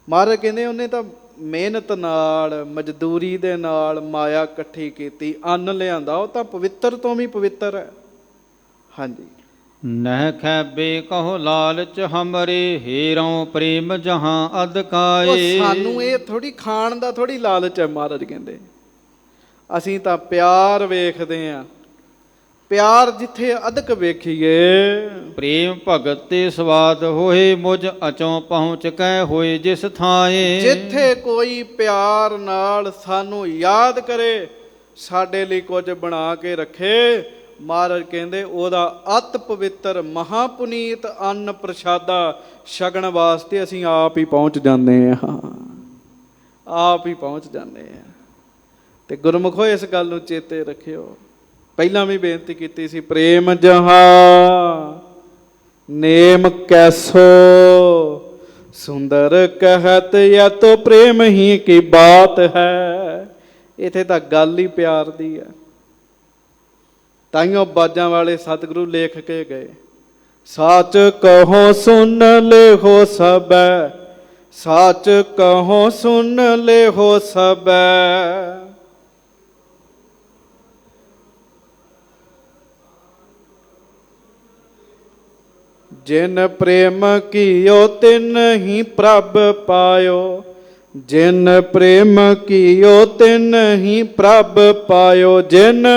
ਮਹਾਰਾਜ ਕਹਿੰਦੇ ਉਹਨੇ ਤਾਂ ਮਿਹਨਤ ਨਾਲ, ਮਜ਼ਦੂਰੀ ਦੇ ਨਾਲ ਮਾਇਆ ਇਕੱਠੀ ਕੀਤੀ, ਅੰਨ ਲਿਆਂਦਾ, ਉਹ ਤਾਂ ਪਵਿੱਤਰ ਤੋਂ ਵੀ ਪਵਿੱਤਰ ਹੈ। ਹਾਂਜੀ। ਨਹਿ ਖੈਬੇ ਕਹੋ ਲਾਲਚ ਹਮਰੇ, ਹੇਰੋਂ ਪ੍ਰੇਮ ਜਹਾਂ ਅਦਕਾਏ। ਉਹ ਸਾਨੂੰ ਇਹ ਥੋੜੀ ਖਾਣ ਦਾ ਥੋੜੀ ਲਾਲਚ ਹੈ। ਮਹਾਰਾਜ ਕਹਿੰਦੇ ਅਸੀਂ ਤਾਂ ਪਿਆਰ ਵੇਖਦੇ ਹਾਂ, ਪਿਆਰ ਜਿੱਥੇ ਅਦਕ ਵੇਖੀਏ। ਪ੍ਰੇਮ ਭਗਤ ਤੇ ਸਵਾਦ ਹੋਏ, ਮੁਝ ਅਚੋਂ ਪਹੁੰਚ ਕੈ ਹੋਏ ਜਿਸ ਥਾਏ। ਜਿੱਥੇ ਕੋਈ ਪਿਆਰ ਨਾਲ ਸਾਨੂੰ ਯਾਦ ਕਰੇ, ਸਾਡੇ ਲਈ ਕੁਝ ਬਣਾ ਕੇ ਰੱਖੇ, ਮਹਾਰਾਜ ਕਹਿੰਦੇ ਉਹਦਾ ਅਤ ਪਵਿੱਤਰ ਮਹਾਪੁਨੀਤ ਅੰਨ ਪ੍ਰਸ਼ਾਦਾ ਛਕਣ ਵਾਸਤੇ ਅਸੀਂ ਆਪ ਹੀ ਪਹੁੰਚ ਜਾਂਦੇ ਹਾਂ, ਆਪ ਹੀ ਪਹੁੰਚ ਜਾਂਦੇ ਹਾਂ। ਤੇ ਗੁਰਮੁਖੋ ਇਸ ਗੱਲ ਨੂੰ ਚੇਤੇ ਰੱਖਿਓ। ਪਹਿਲਾਂ ਵੀ ਬੇਨਤੀ ਕੀਤੀ ਸੀ, ਪ੍ਰੇਮ ਜਹਾਂ ਨੇਮ ਕੈਸੋ, ਸੁੰਦਰ ਕਹਿਤ ਯਾ ਤੋ ਪ੍ਰੇਮ ਹੀ ਕੀ ਬਾਤ ਹੈ। ਇੱਥੇ ਤਾਂ ਗੱਲ ਹੀ ਪਿਆਰ ਦੀ ਹੈ। ਤਾਈਓ ਬਾਜਾਂ ਵਾਲੇ ਸਤਿਗੁਰੂ ਲੇਖ ਕੇ ਗਏ, ਸਾਚ ਕਹੋ ਸੁਨ ਲੇਹੋ ਸਬੈ, ਸਾਚ ਕਹੋ ਸੁਨ ਲੇਹੋ ਸਬੈ। ਜਿਨ ਪ੍ਰੇਮ ਕੀਓ ਤਿਨ ਹੀ ਪ੍ਰਭ ਪਾਇਓ, ਜਿਨ ਪ੍ਰੇਮ ਕੀਓ ਤਿਨ ਹੀ ਪ੍ਰਭ ਪਾਇਓ। ਜਿਨ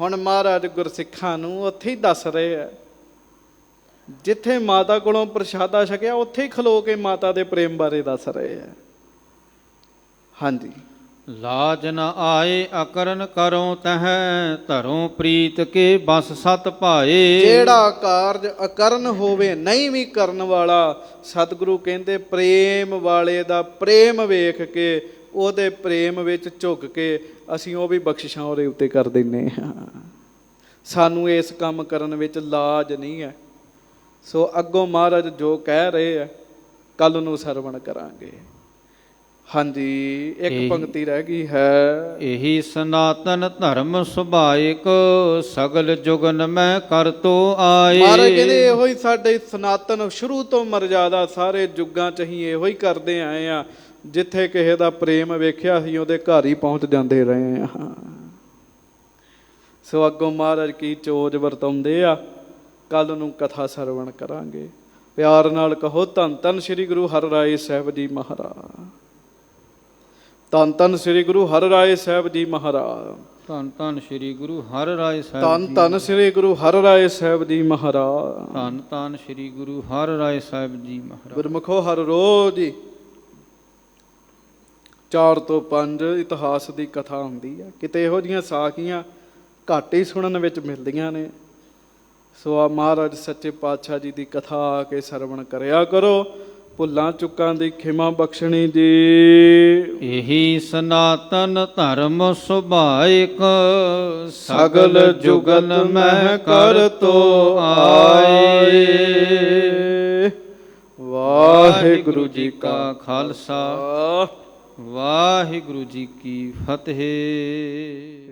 ਹੁਣ ਮਹਾਰਾਜ ਗੁਰਸਿੱਖਾਂ ਨੂੰ ਉੱਥੇ ਹੀ ਦੱਸ ਰਹੇ ਆ, ਜਿੱਥੇ ਮਾਤਾ ਕੋਲੋਂ ਪ੍ਰਸ਼ਾਦਾ ਛਕਿਆ ਉੱਥੇ ਹੀ ਖਲੋ ਕੇ ਮਾਤਾ ਦੇ ਪ੍ਰੇਮ ਬਾਰੇ ਦੱਸ ਰਹੇ ਆ। ਹਾਂਜੀ। ਲਾਜ ਨ ਆਏ ਅਕਰਨ ਕਰੋ ਤਹਿ ਧਰੋਂ ਪ੍ਰੀਤ ਕੇ ਬਸ ਸਤ ਭਾਏ। ਜਿਹੜਾ ਕਾਰਜ ਅਕਰਨ ਹੋਵੇ, ਨਹੀਂ ਵੀ ਕਰਨ ਵਾਲਾ, ਸਤਿਗੁਰੂ ਕਹਿੰਦੇ ਪ੍ਰੇਮ ਵਾਲੇ ਦਾ ਪ੍ਰੇਮ ਵੇਖ ਕੇ, ਉਹਦੇ ਪ੍ਰੇਮ ਵਿੱਚ ਝੁਕ ਕੇ ਅਸੀਂ ਉਹ ਵੀ ਬਖਸ਼ਿਸ਼ਾਂ ਉਹਦੇ ਉੱਤੇ ਕਰ ਦਿੰਦੇ ਹਾਂ। ਸਾਨੂੰ ਇਸ ਕੰਮ ਕਰਨ ਵਿੱਚ ਲਾਜ ਨਹੀਂ ਹੈ। ਸੋ ਅੱਗੋਂ ਮਹਾਰਾਜ ਜੋ ਕਹਿ ਰਹੇ ਆ ਕੱਲ ਨੂੰ ਸਰਵਣ ਕਰਾਂਗੇ। ਹਾਂਜੀ, ਇੱਕ ਪੰਕਤੀ ਰਹਿ ਗਈ ਹੈ। ਇਹੀ ਸਨਾਤਨ ਧਰਮ ਸੁਭਾਇਕ ਸਗਲ ਜੁਗਨ ਮੈਂ ਕਰਤੋ ਆਏ। ਮਹਾਰਾਜ ਕਹਿੰਦੇ ਇਹੋ ਹੀ ਸਾਡੇ ਸਨਾਤਨ ਸ਼ੁਰੂ ਤੋਂ ਮਰਜ਼ਾਦਾ, ਸਾਰੇ ਯੁੱਗਾਂ ਚ ਅਸੀਂ ਇਹੋ ਹੀ ਕਰਦੇ ਆਏ ਆ। ਜਿੱਥੇ ਕਿਸੇ ਦਾ ਪ੍ਰੇਮ ਵੇਖਿਆ ਸੀ ਉਹਦੇ ਘਰ ਹੀ ਪਹੁੰਚ ਜਾਂਦੇ ਰਹੇ ਆ। ਸੋ ਅੱਗੋਂ ਮਹਾਰਾਜ ਕੀ ਚੋਜ ਵਰਤਾਉਂਦੇ ਆ, ਕੱਲ ਨੂੰ ਕਥਾ ਸਰਵਣ ਕਰਾਂਗੇ। ਪਿਆਰ ਨਾਲ ਕਹੋ ਧੰਨ ਧੰਨ ਸ੍ਰੀ ਗੁਰੂ ਹਰਿਰਾਏ ਸਾਹਿਬ ਜੀ ਮਹਾਰਾਜ। ਧੰਨ ਧੰਨ ਸ੍ਰੀ ਗੁਰੂ ਹਰਿਰਾਏ ਸਾਹਿਬ ਜੀ ਮਹਾਰਾਜ। ਧੰਨ ਧੰਨ ਸ੍ਰੀ ਗੁਰੂ ਹਰਿਰਾਏ ਸਾਹਿਬ। ਧੰਨ ਧੰਨ ਸ੍ਰੀ ਗੁਰੂ ਹਰਿਰਾਏ ਸਾਹਿਬ ਜੀ ਮਹਾਰਾਜ। ਧੰਨ ਧੰਨ ਸ੍ਰੀ ਗੁਰੂ ਹਰਿਰਾਏ ਸਾਹਿਬ ਜੀ ਮਹਾਰਾਜ। ਗੁਰਮੁਖੋ ਹਰ ਰੋਜ਼ ਹੀ 4 ਤੋਂ 5 ਇਤਿਹਾਸ ਦੀ ਕਥਾ ਹੁੰਦੀ ਹੈ। ਕਿਤੇ ਇਹੋ ਜਿਹੀਆਂ ਸਾਖੀਆਂ ਘੱਟ ਹੀ ਸੁਣਨ ਵਿੱਚ ਮਿਲਦੀਆਂ ਨੇ। ਸੋ ਆ ਮਹਾਰਾਜ ਸੱਚੇ ਪਾਤਸ਼ਾਹ ਜੀ ਦੀ ਕਥਾ ਆ ਕੇ ਸਰਵਣ ਕਰਿਆ ਕਰੋ। ਭੁੱਲਾਂ ਚੁੱਕਾਂ ਦੀ ਖਿਮਾ ਬਖਸ਼ਣੀ ਜੀ। ਇਹੀ ਸਨਾਤਨ ਧਰਮ ਸੁਭਾਇਕ ਸਗਲ ਜੁਗਨ ਮਹਿ ਕਰਤੋ ਆਏ। ਵਾਹਿਗੁਰੂ ਜੀ ਕਾ ਖਾਲਸਾ, ਵਾਹਿਗੁਰੂ ਜੀ ਕੀ ਫਤਿਹ।